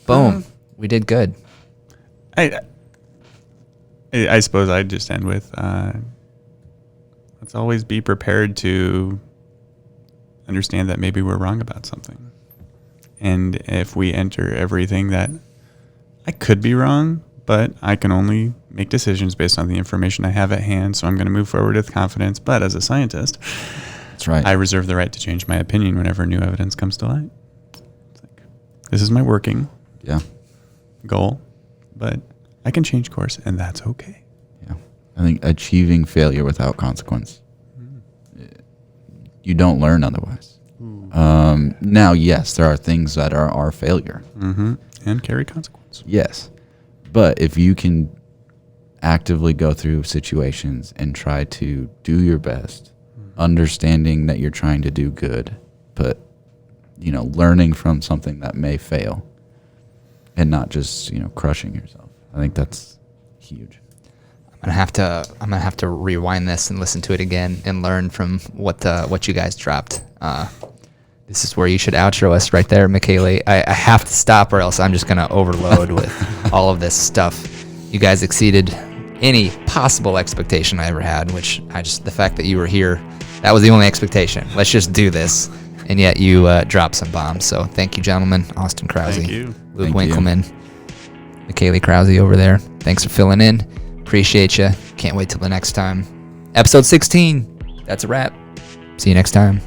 Boom. We did good. I suppose I'd just end with, let's always be prepared to understand that maybe we're wrong about something. And if we enter everything that I could be wrong, but I can only make decisions based on the information I have at hand, so I'm going to move forward with confidence. But as a scientist, that's right. I reserve the right to change my opinion whenever new evidence comes to light. It's like, this is my working goal, but I can change course, and that's okay. Yeah. I think achieving failure without consequence. You don't learn otherwise. Now, yes, there are things that are our failure. Mm-hmm. And carry consequence. Yes. But if you can actively go through situations and try to do your best, understanding that you're trying to do good, but, learning from something that may fail and not just, crushing yourself. I think that's huge. I'm gonna have to rewind this and listen to it again and learn from what you guys dropped. This is where you should outro us right there, Michele. I have to stop, or else I'm just gonna overload with all of this stuff. You guys exceeded any possible expectation I ever had, which the fact that you were here, that was the only expectation. Let's just do this, and yet you dropped some bombs. So thank you, gentlemen. Austin Krause, thank you. Luke Winkelman, Michele Krause over there. Thanks for filling in. Appreciate you. Can't wait till the next time. Episode 16. That's a wrap. See you next time.